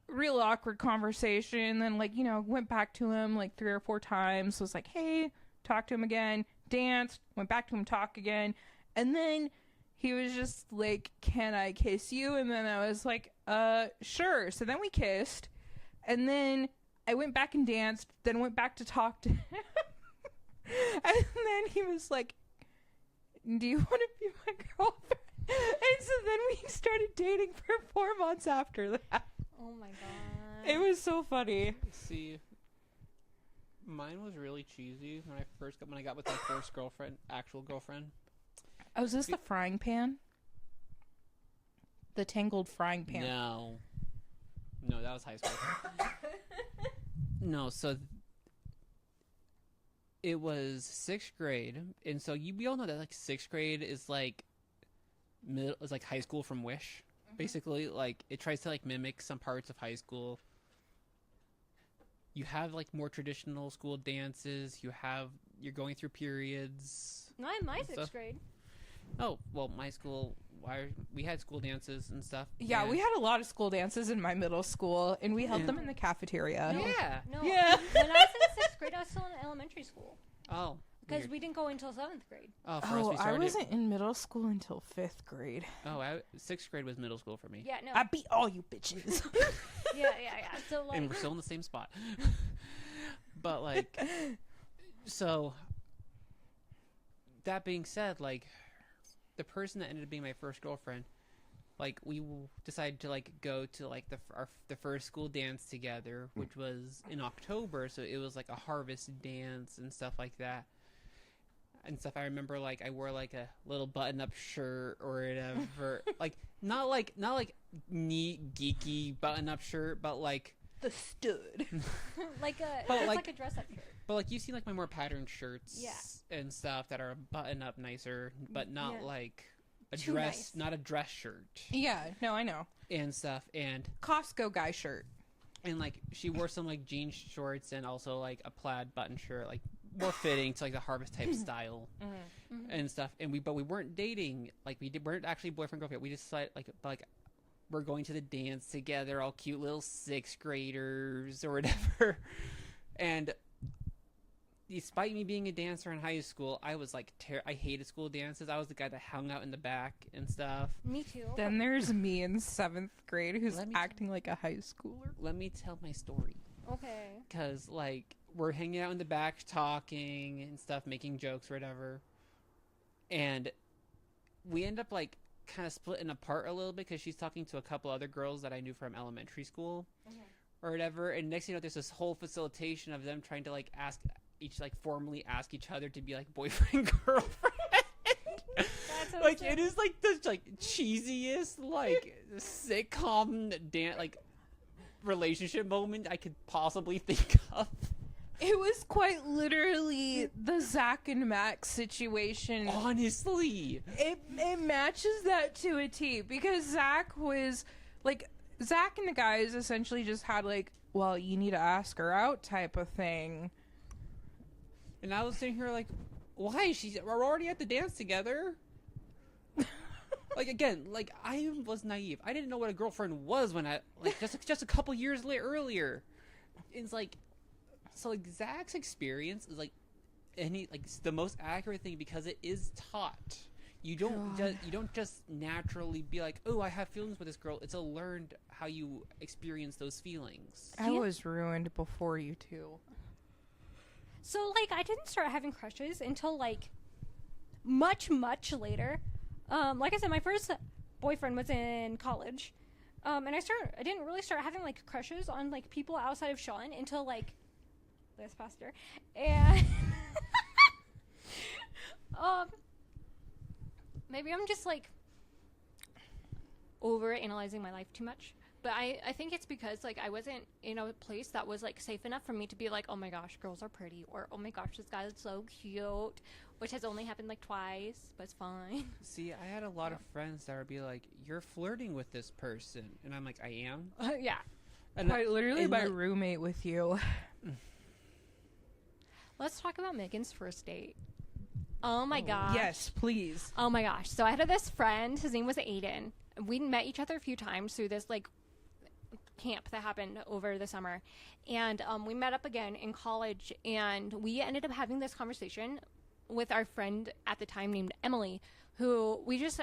real awkward conversation. Then, like, you know, went back to him like 3 or 4 times. Was like, hey, talk to him again. Danced. Went back to him, talk again. And then he was just like, can I kiss you? And then I was like, sure. So then we kissed. And then I went back and danced. Then went back to talk to him. And then he was like, do you want to be my girlfriend? And so then we started dating for 4 months after that. Oh my god. It was so funny. See, mine was really cheesy when I got with my first actual girlfriend. Oh, is this the frying pan? The tangled frying pan. No, that was high school. No, so it was 6th grade, and so we all know that like 6th grade is like is like high school from Wish. Basically, like, it tries to like mimic some parts of high school. You have like more traditional school dances. You're going through periods. Not in my 6th grade. Oh, well, my school, we had school dances and stuff. Yeah, we had a lot of school dances in my middle school, and we held them in the cafeteria. Yeah. No. Yeah. When I was in 6th grade, I was still in elementary school. Oh. Because we didn't go until 7th grade. Oh, for us, we I started. wasn't in middle school until 5th grade. Oh, 6th grade was middle school for me. Yeah, no. I beat all you bitches. yeah. So, like... And we're still in the same spot. But, like, so, that being said, like, the person that ended up being my first girlfriend, like, we decided to, like, go to, like, the first school dance together, which was in October, so it was, like, a harvest dance and stuff like that. And stuff. I remember, like, I wore like a little button-up shirt or whatever. like not neat geeky button-up shirt, but like the stud. like a dress-up shirt. But like you've seen like my more patterned shirts, yeah, and stuff that are button-up nicer, but not like a too dress, nice. not a dress shirt. Yeah, no, I know. And stuff, and Costco guy shirt. And like she wore some like jean shorts and also like a plaid button shirt, like more fitting to like the harvest type style and stuff. And we weren't dating, like weren't actually boyfriend girlfriend. We just decided like we're going to the dance together, all cute little 6th graders or whatever. And despite me being a dancer in high school, I was like I hated school dances. I was the guy that hung out in the back and stuff. Me too. Then there's me in 7th grade who's acting like a high schooler. Let me tell my story. Okay. Because like we're hanging out in the back talking and stuff, making jokes or whatever, and we end up like kind of splitting apart a little bit because she's talking to a couple other girls that I knew from elementary school or whatever. And next thing you know, there's this whole facilitation of them trying to like formally ask each other to be like boyfriend girlfriend. That's like it is like the like cheesiest like sitcom like relationship moment I could possibly think of. It was quite literally the Zack and Max situation. Honestly, it matches that to a T, because Zack and the guys essentially just had like, well, you need to ask her out type of thing. And I was sitting here like, why? We're already at the dance together. Like again, like I was naive. I didn't know what a girlfriend was when I like just a couple years earlier. It's like, so like Zach's experience is like it's the most accurate thing because it is taught. You don't just naturally be like, oh, I have feelings with this girl. It's a learned how you experience those feelings. I was ruined before you two. So, like, I didn't start having crushes until, like, much, much later. Like I said, my first boyfriend was in college. And I didn't really start having, like, crushes on, like, people outside of Sean until, like, this past year. And, Maybe I'm just like over analyzing my life too much. But I think it's because like I wasn't in a place that was like safe enough for me to be like, oh my gosh, girls are pretty, or oh my gosh, this guy is so cute, which has only happened like twice, but it's fine. See, I had a lot of friends that would be like, you're flirting with this person. And I'm like, I am? Yeah. And Quite literally my like, roommate with you. Let's talk about Megan's first date. Oh my gosh. Yes, please. Oh my gosh. So I had this friend, his name was Aiden. We met each other a few times through this like camp that happened over the summer. And we met up again in college, and we ended up having this conversation with our friend at the time named Emily, who we just,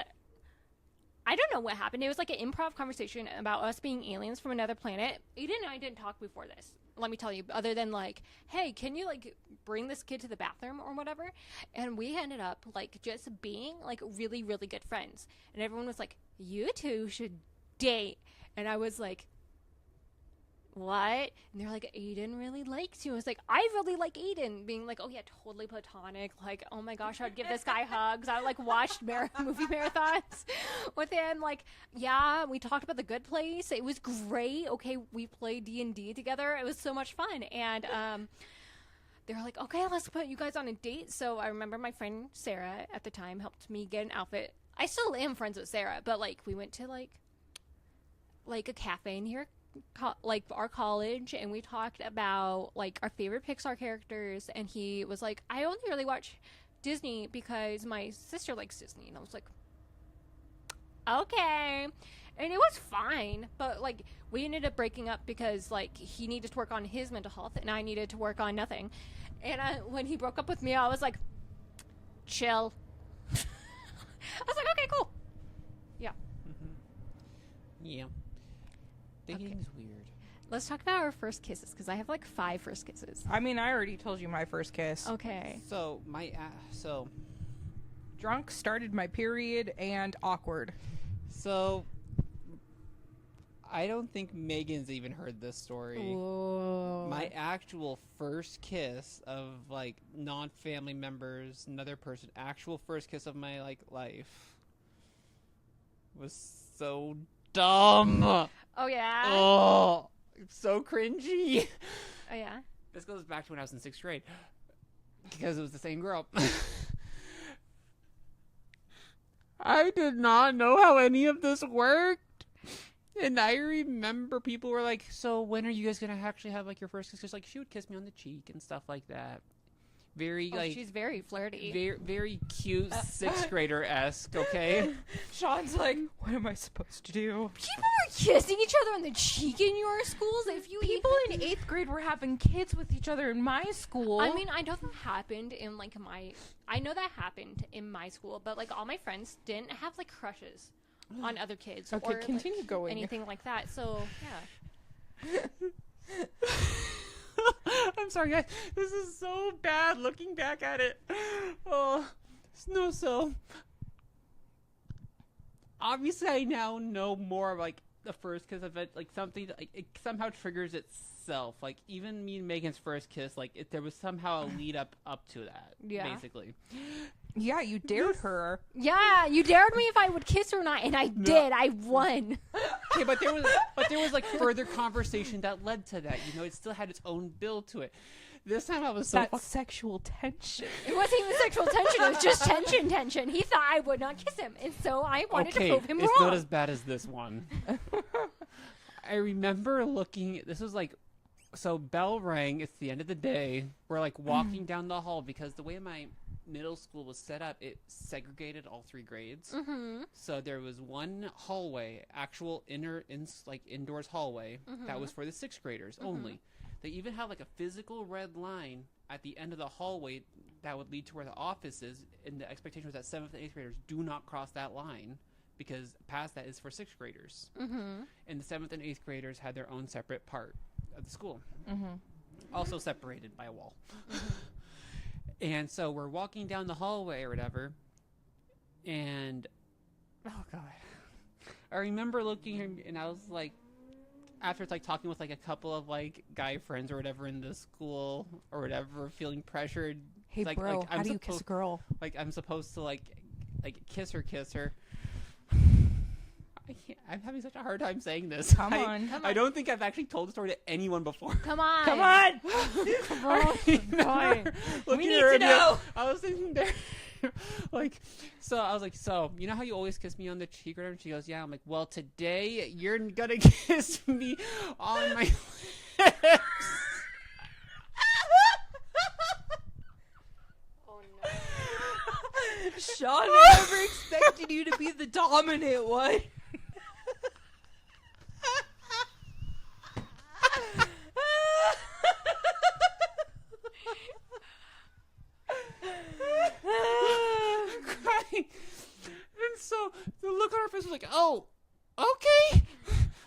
I don't know what happened. It was like an improv conversation about us being aliens from another planet. Aiden and I didn't talk before this, let me tell you, other than like, hey, can you like bring this kid to the bathroom or whatever? And we ended up like just being like really, really good friends. And everyone was like, you two should date. And I was like, what? And they're like, Aiden really likes you. I was like, I really like Aiden. Being like, oh yeah, totally platonic. Like, oh my gosh, I'd give this guy hugs. I like watched movie marathons with him. Like, yeah, we talked about The Good Place. It was great. Okay, we played D&D together. It was so much fun. And they were like, okay, let's put you guys on a date. So I remember my friend Sarah at the time helped me get an outfit. I still am friends with Sarah, but like we went to like a cafe near like our college, and we talked about like our favorite Pixar characters, and he was like, I only really watch Disney because my sister likes Disney. And I was like, okay. And it was fine, but like we ended up breaking up because like he needed to work on his mental health and I needed to work on nothing. And when he broke up with me, I was like, chill. I was like, okay, cool. Yeah. Yeah. Dating's weird. Let's talk about our first kisses, because I have like 5 first kisses. I mean, I already told you my first kiss. Okay. So Drunk, started my period, and awkward. So I don't think Megan's even heard this story. Whoa. My actual first kiss of like non-family members, another person, actual first kiss of my like life was so dumb. Oh yeah. Oh, so cringy. Oh yeah. This goes back to when I was in 6th grade because it was the same girl. I did not know how any of this worked. And I remember people were like, so when are you guys going to actually have like your first kiss? Because like she would kiss me on the cheek and stuff like that. Very like she's very flirty. Very, very cute 6th grader-esque, okay? Sean's like, what am I supposed to do? People were kissing each other on the cheek in your schools. If you People in 8th grade were having kids with each other in my school. I mean, I know that happened in like I know that happened in my school, but like all my friends didn't have like crushes on other kids. Okay, or, continue like, going. anything like that. So yeah. I'm sorry, guys. This is so bad looking back at it. Oh, no, so. Obviously, I now know more of, like, the first kiss of it. Like, something that, like, it somehow triggers itself. Like, even me and Megan's first kiss, like, there was somehow a lead up to that. Yeah. Basically. Yeah, you dared her. Yeah, you dared me if I would kiss her or not, and I did. I won. Okay, but there was like further conversation that led to that. You know, it still had its own build to it. This time I was so That sexual tension. It wasn't even sexual tension. It was just tension. He thought I would not kiss him, and so I wanted to prove him it's wrong. not as bad as this one. I remember looking. This was like, so bell rang. It's the end of the day. We're like walking down the hall because the way my middle school was set up, it segregated all 3 grades. Mm-hmm. So there was one hallway, actual indoors hallway that was for the 6th graders only. They even had like a physical red line at the end of the hallway that would lead to where the office is, and the expectation was that 7th and 8th graders do not cross that line because past that is for 6th graders. Mm-hmm. And the 7th and 8th graders had their own separate part of the school. Mm-hmm. Also separated by a wall. Mm-hmm. And so we're walking down the hallway or whatever, and oh god, I remember looking and I was like, after like talking with like a couple of like guy friends or whatever in the school or whatever, feeling pressured. Hey like, bro, like, how do you kiss a girl? Like I'm supposed to like kiss her. I can't. I'm having such a hard time saying this. Come on. I don't think I've actually told the story to anyone before. Come on. Come on. We need to know. I was sitting there, like, so I was like, so you know how you always kiss me on the cheek or whatever? And she goes, yeah. I'm like, well, today you're gonna kiss me on my lips. Sean, I never expected you to be the dominant one. I'm crying. And so the look on her face was like, oh, okay.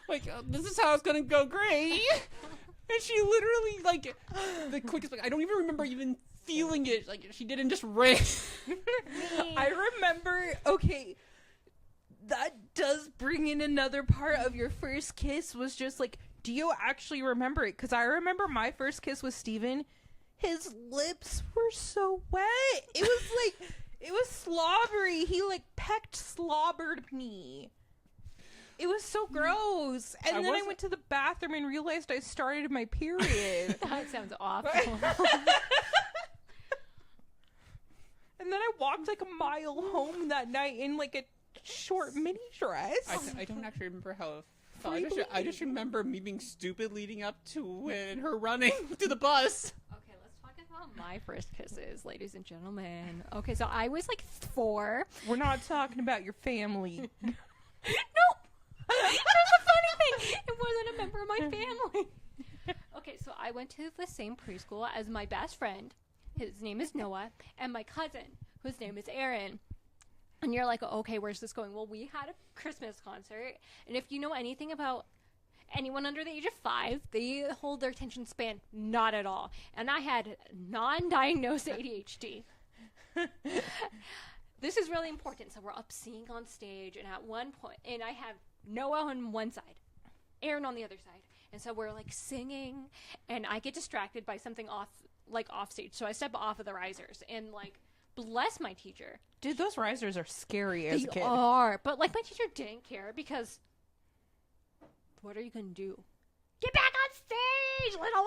Like, this is how it's gonna go, great. And she literally, like, the quickest, like, I don't even remember even feeling it. Like, she didn't just ran. I remember, okay, that does bring in another part of your first kiss was just like, do you actually remember it? Because I remember my first kiss with Steven, his lips were so wet. It was like, it was slobbery. He like pecked slobbered me. It was so gross. And then I went to the bathroom and realized I started my period. That sounds awful. And then I walked like a mile home that night in like a short mini dress. I don't actually remember how it felt. I just remember me being stupid leading up to it and her running to the bus. Okay, let's talk about my first kisses, ladies and gentlemen. Okay, so I was like 4. We're not talking about your family. No! That's a funny thing. It wasn't a member of my family. Okay, so I went to the same preschool as my best friend. His name is Noah, and my cousin, whose name is Aaron. And you're like, okay, where's this going? Well, we had a Christmas concert, and if you know anything about anyone under the age of 5, they hold their attention span not at all. And I had non-diagnosed ADHD. This is really important. So we're up singing on stage, and at one point, and I have Noah on one side, Aaron on the other side. And so we're like singing, and I get distracted by something off stage. So I step off of the risers, and like, bless my teacher. Dude, those risers are scary as a kid. They are, but like my teacher didn't care because what are you gonna do? Get back on stage, little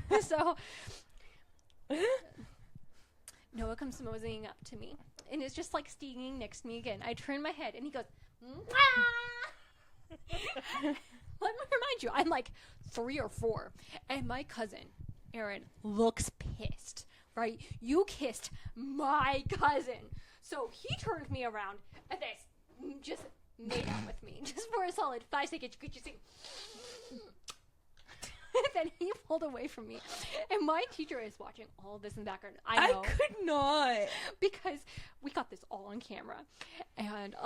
one. So Noah comes moseying up to me and is just like standing next to me again. I turn my head and he goes, let me remind you, I'm like 3 or 4, and my cousin Aaron looks pissed. Right? You kissed my cousin. So he turned me around and this just made out with me. Just for a solid 5 seconds. Could you see? Then he pulled away from me. And my teacher is watching all of this in the background. I know. I could not. Because we got this all on camera. And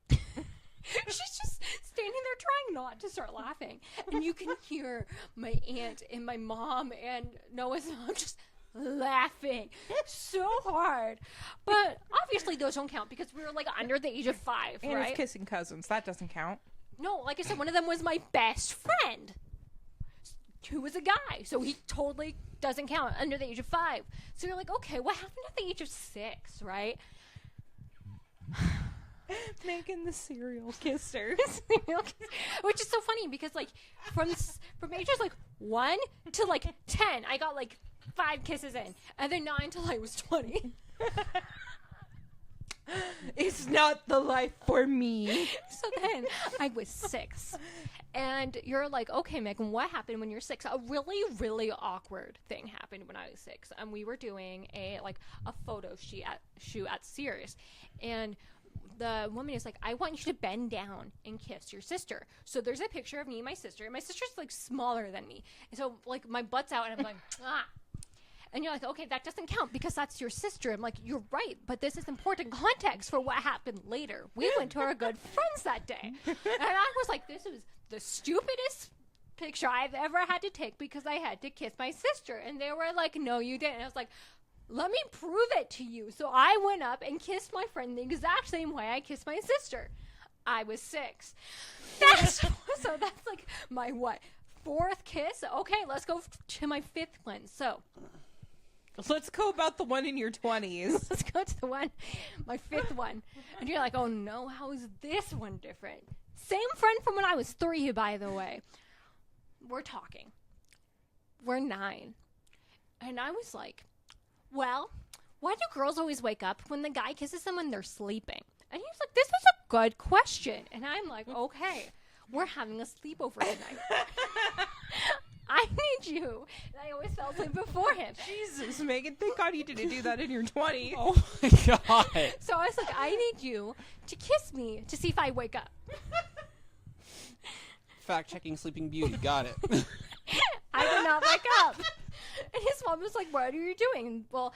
she's just standing there trying not to start laughing. And you can hear my aunt and my mom and Noah's mom just laughing so hard. But obviously those don't count because we were like under the age of 5, and right? it's kissing cousins. That doesn't count. No, like I said, one of them was my best friend, who was a guy. So he totally doesn't count under the age of 5. So you're like, okay, what happened at the age of 6, right? Megan the serial kisser. Which is so funny because like from ages like 1 to like 10, I got like 5 kisses in, and then 9 till I was 20. It's not the life for me. So then I was 6, and you're like, okay, Megan, what happened when you're 6? A really, really awkward thing happened when I was 6, and we were doing a photo shoot at Sears, and the woman is like, I want you to bend down and kiss your sister. So there's a picture of me and my sister, and my sister's like smaller than me, and so like my butt's out, and I'm like, ah. And you're like, okay, that doesn't count because that's your sister. I'm like, you're right, but this is important context for what happened later. We went to our good friends that day. And I was like, this was the stupidest picture I've ever had to take because I had to kiss my sister. And they were like, no, you didn't. And I was like, let me prove it to you. So I went up and kissed my friend the exact same way I kissed my sister. I was 6. So that's like my what? 4th kiss? Okay, let's go to my 5th one. So Let's go about the one in your 20s. let's go to the one, my 5th one. And you're like, oh no, how is this one different? Same friend from when I was 3, by the way. We're talking. We're 9. And I was like, well, why do girls always wake up when the guy kisses them when they're sleeping? And he was like, this was a good question. And I'm like, okay, we're having a sleepover tonight. I need you. And I always fell asleep before him. Jesus, Megan, thank God you didn't do that in your 20s. Oh my god. So I was like, I need you to kiss me to see if I wake up. Fact checking Sleeping Beauty. Got it. I did not wake up. And his mom was like, what are you doing? Well,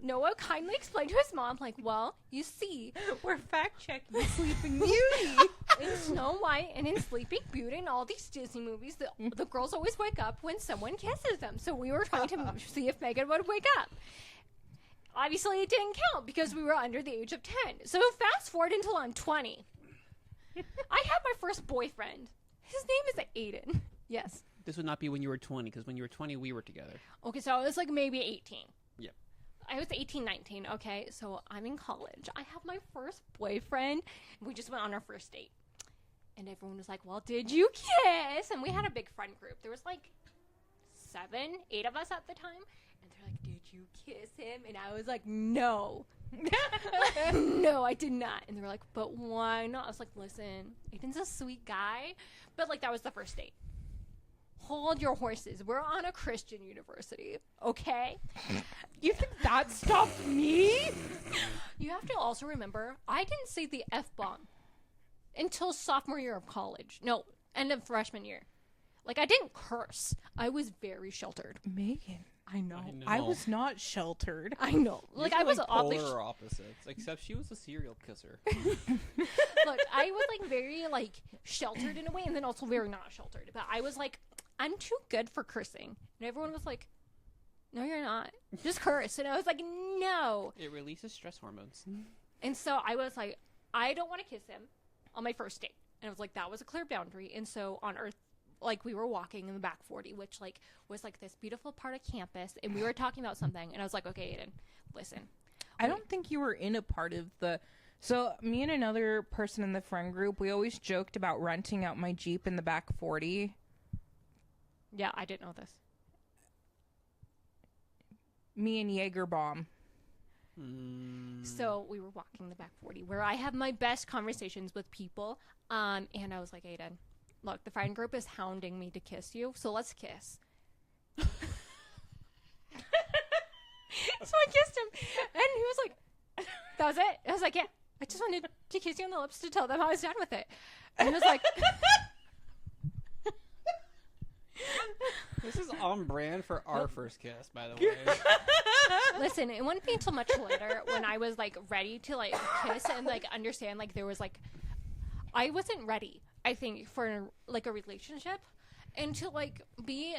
Noah kindly explained to his mom, like, well, you see, We're fact-checking Sleeping Beauty. in Snow White and in Sleeping Beauty and all these Disney movies, the girls always wake up when someone kisses them. So we were trying to see if Megan would wake up. Obviously, it didn't count because we were under the age of 10. So fast forward until I'm 20. I had my first boyfriend. His name is Aiden. Yes. This would not be when you were 20, because when you were 20, we were together. Okay, so I was like maybe 18. Yep. I was 18, 19. Okay, so I'm in college. I have my first boyfriend. We just went on our first date. And everyone was like, well, did you kiss? And we had a big friend group. There was like 7, 8 of us at the time. And they're like, did you kiss him? And I was like, no. No, I did not. And they were like, but why not? I was like, listen, Aiden's a sweet guy. But like, that was the first date. Hold your horses. We're on a Christian university, okay? You think that stopped me? You have to also remember, I didn't say the F-bomb until sophomore year of college. No, end of freshman year. Like, I didn't curse. I was very sheltered. Megan, I know. I was not sheltered. I know. Like, I was oddly... polar opposites, except she was a serial kisser. Look, I was, like, very, like, sheltered in a way, and then also very not sheltered. But I was like, I'm too good for cursing. And everyone was like, no, you're not. Just curse. And I was like, no. It releases stress hormones. And so I was like, I don't want to kiss him on my first date. And I was like, that was a clear boundary. And so on Earth, like, we were walking in the back 40, which, like, was, like, this beautiful part of campus. And we were talking about something. And I was like, okay, Aiden, listen. I don't think you were in a part of the... So, me and another person in the friend group, we always joked about renting out my Jeep in the back 40. Yeah, I didn't know this. Me and Jaeger Bomb. So we were walking the back 40 where I have my best conversations with people. And I was like, Aiden, look, the friend group is hounding me to kiss you, so let's kiss. So I kissed him, and he was like, that was it? I was like, yeah, I just wanted to kiss you on the lips to tell them I was done with it. And he was like... This is on brand for our first kiss, by the way. Listen, it wouldn't be until much later when I was, like, ready to, like, kiss and, like, understand, like, there was, like... I wasn't ready, I think, for, like, a relationship and to, like, be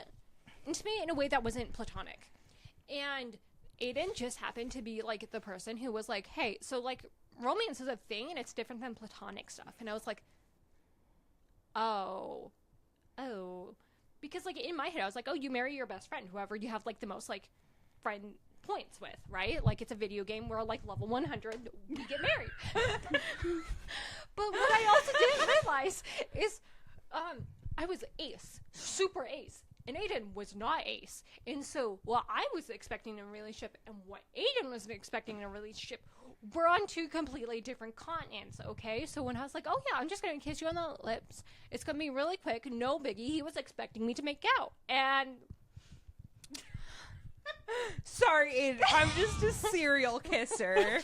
intimate in a way that wasn't platonic. And Aiden just happened to be, like, the person who was like, hey, so, like, romance is a thing and it's different than platonic stuff. And I was like, oh. Because, like, in my head, I was like, oh, you marry your best friend, whoever you have, like, the most, like, friend points with, right? Like, it's a video game where, like, level 100, we get married. But what I also didn't realize is I was ace, super ace, and Aiden was not ace. And so what I was expecting in a relationship and what Aiden was expecting in a relationship were on 2 completely different continents, okay? So when I was like, oh yeah, I'm just going to kiss you on the lips, it's going to be really quick, no biggie, he was expecting me to make out. And... Sorry, Aiden, I'm just a serial kisser.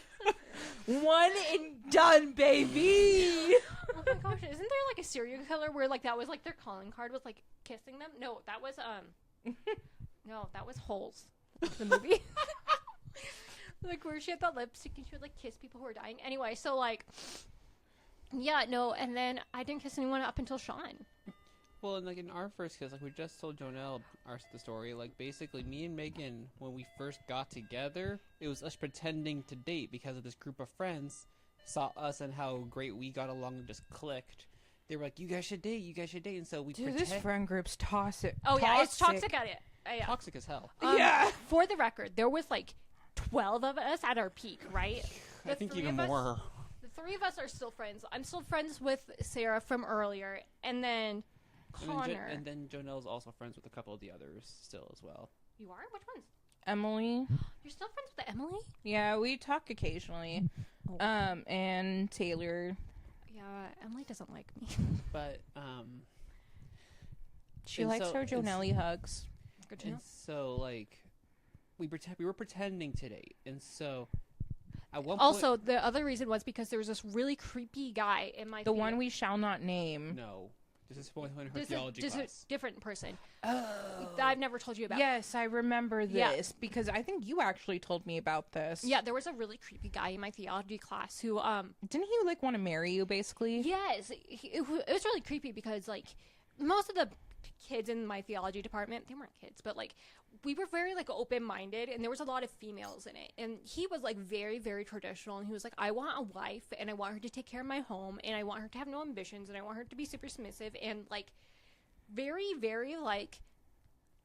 One and done, baby. Oh my gosh, isn't there like a serial killer where like that was like their calling card was like kissing them? No, that was no, that was holes. the movie. Like, where she had that lipstick and she would, like, kiss people who were dying. Anyway, so, like, yeah, no, and then I didn't kiss anyone up until Sean. Well, and like in our first kiss, like we just told Jonelle the story. Like basically, me and Megan, when we first got together, it was us pretending to date because of this group of friends saw us and how great we got along and just clicked. They were like, "You guys should date. You guys should date." And so we Dude, this friend group's toxic. Oh, yeah, it's toxic at it. Yeah. Toxic as hell. Yeah. For the record, there was, like, 12 of us at our peak, right? I think even more. The three of us are still friends. I'm still friends with Sarah from earlier, and then Connor. And then Jonelle's also friends with a couple of the others still as well. You are? Which ones? Emily. You're still friends with Emily? Yeah, we talk occasionally. Oh. And Taylor. Yeah, Emily doesn't like me. But She likes her Jonelle hugs. Good to know. and so like we were pretending to date, and so at one point, Also, the other reason was because there was this really creepy guy in my The one we shall not name. no, this is one in her This theology is class. a different person. Oh. That I've never told you about. Yes, I remember this Yeah. because I think you actually told me about this. Yeah, there was a really creepy guy in my theology class who, Didn't he like want to marry you basically? yes, it was really creepy because, like, most of the kids in my theology department, they weren't kids, but, like, we were very, like, open-minded, and there was a lot of females in it, and he was, like, very, very traditional, and he was like, I want a wife, and I want her to take care of my home, and I want her to have no ambitions, and I want her to be super submissive, and, like, very, very, like,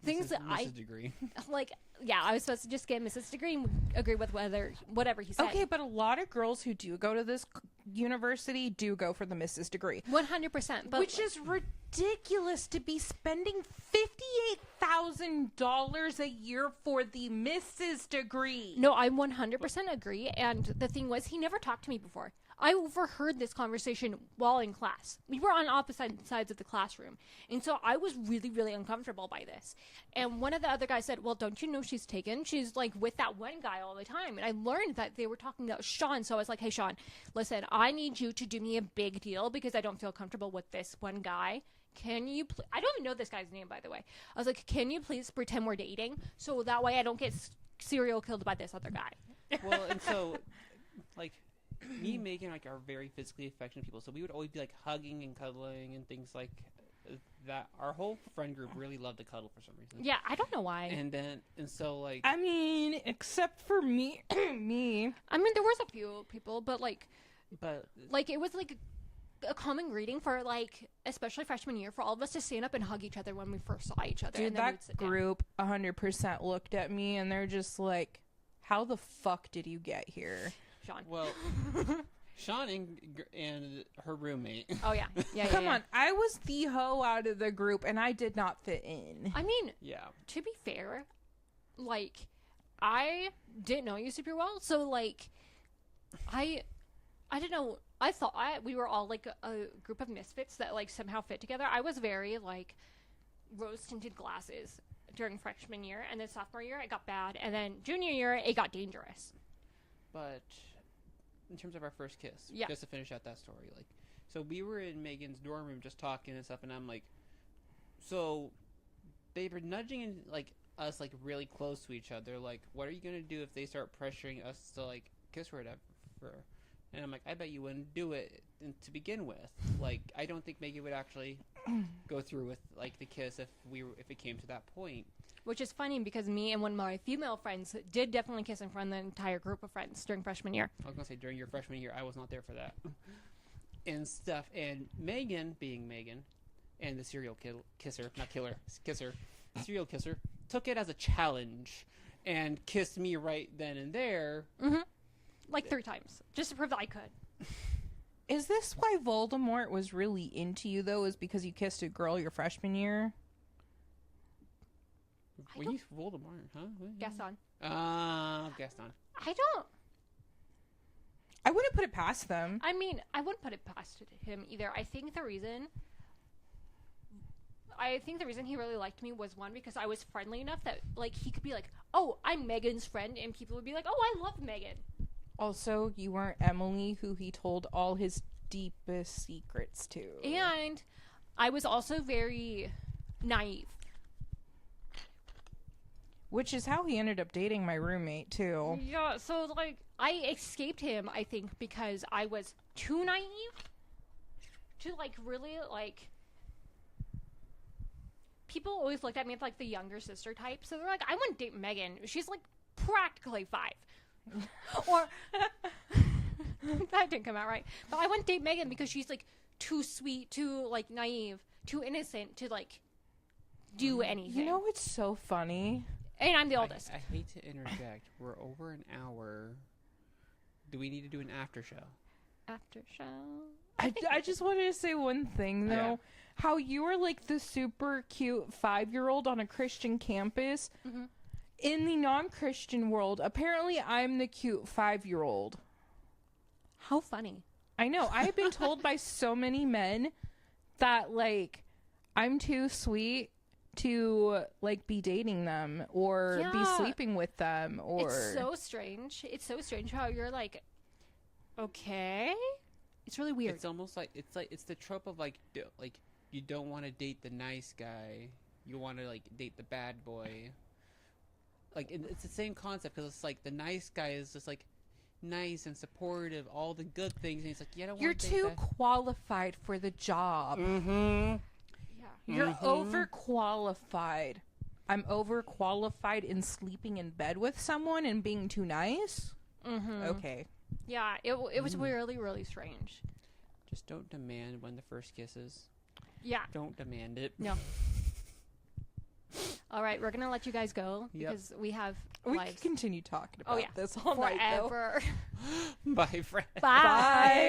things that Mrs. Degree. like, yeah, I was supposed to just get Mrs. Degree and agree with whatever he said. Okay, but a lot of girls who do go to this university do go for the Mrs. degree. 100%. But Which is ridiculous to be spending $58,000 a year for the Mrs. degree. no, I 100% agree. And the thing was, he never talked to me before. I overheard this conversation while in class. We were on opposite sides of the classroom. And so I was really, really uncomfortable by this. And one of the other guys said, well, don't you know she's taken? She's, like, with that one guy all the time. And I learned that they were talking about Sean. So I was like, hey, Sean, listen, I need you to do me a big deal because I don't feel comfortable with this one guy. Can you I don't even know this guy's name, by the way. I was like, can you please pretend we're dating so that way I don't get serial killed by this other guy? Well, and so, like, me and Megan, like, are very physically affectionate people, so we would always be, like, hugging and cuddling and things like that. Our whole friend group really loved to cuddle for some reason. Yeah, I don't know why. And so, like... I mean, except for me. me. I mean, there was a few people, but, like, But... it was, like, a common greeting for, like, especially freshman year, for all of us to stand up and hug each other when we first saw each other. Dude, and then that we'd sit down. group 100% looked at me and they're just like, how the fuck did you get here? Sean. Well, Sean and her roommate... Oh, yeah. Yeah, Come on, I was the hoe out of the group and I did not fit in. I mean, Yeah. to be fair, like, I didn't know you super well, so, like, I didn't know. I thought we were all, like, a group of misfits that, like, somehow fit together. I was very, like, rose-tinted glasses during freshman year, and then sophomore year, it got bad, and then junior year, it got dangerous. But in terms of our first kiss, Yeah. just to finish out that story, like, so we were in Megan's dorm room just talking and stuff, and I'm like, so they were nudging and, like, us, like, really close to each other. Like, what are you gonna do if they start pressuring us to, like, kiss or whatever? And I'm like, I bet you wouldn't do it to begin with. Like, I don't think Megan would actually go through with, like, the kiss if it came to that point. Which is funny because me and one of my female friends did definitely kiss in front of the entire group of friends during freshman year. I was gonna say during your freshman year, I was not there for that and stuff. And Megan, being Megan, and the serial kisser, serial kisser, took it as a challenge and kissed me right then and there. Mm-hmm. Like 3 times, just to prove that I could. Is this why Voldemort was really into you, though, is because you kissed a girl your freshman year? Were you Voldemort, huh? Gaston. Gaston. I don't. I wouldn't put it past them. I mean, I wouldn't put it past him either. I think the reason he really liked me was, one, because I was friendly enough that, like, he could be like, oh, I'm Megan's friend, and people would be like, oh, I love Megan. Also, you weren't Emily, who he told all his deepest secrets to. And I was also very naive. Which is how he ended up dating my roommate, too. Yeah, so, like, I escaped him, I think, because I was too naive to, like, really, like... People always looked at me as, like, the younger sister type, so they're like, I wouldn't date Megan. She's, like, practically 5. Or... that didn't come out right. But I wouldn't date Megan because she's, like, too sweet, too, like, naive, too innocent to, like, do anything. You know what's so funny? And I'm the oldest. I hate to interject. We're over an hour. Do we need to do an after show? After show. I just wanted to say one thing, though. Yeah. How you were, like, the super cute 5-year-old on a Christian campus. Mm-hmm. In the non-Christian world, apparently I'm the cute 5-year-old. How funny. I know. I have been told by so many men that, like, I'm too sweet to, like, be dating them or be Yeah. sleeping with them, or... It's so strange. It's so strange how you're like, okay? It's really weird. It's almost like it's the trope of like you don't want to date the nice guy, you want to like date the bad boy. Like it's the same concept because it's like the nice guy is just like nice and supportive, all the good things, and he's like, yeah, I don't You're want to too date that. qualified for the job. Mm-hmm. Yeah. You're overqualified. I'm overqualified in sleeping in bed with someone and being too nice? Mm-hmm. Okay. Yeah, it was really, really strange. Just don't demand when the first kisses. Yeah. Don't demand it. No. All right, we're going to let you guys go Yep. because we have We lives can continue talking about yeah. this all night, though. forever. Bye, friend. Bye.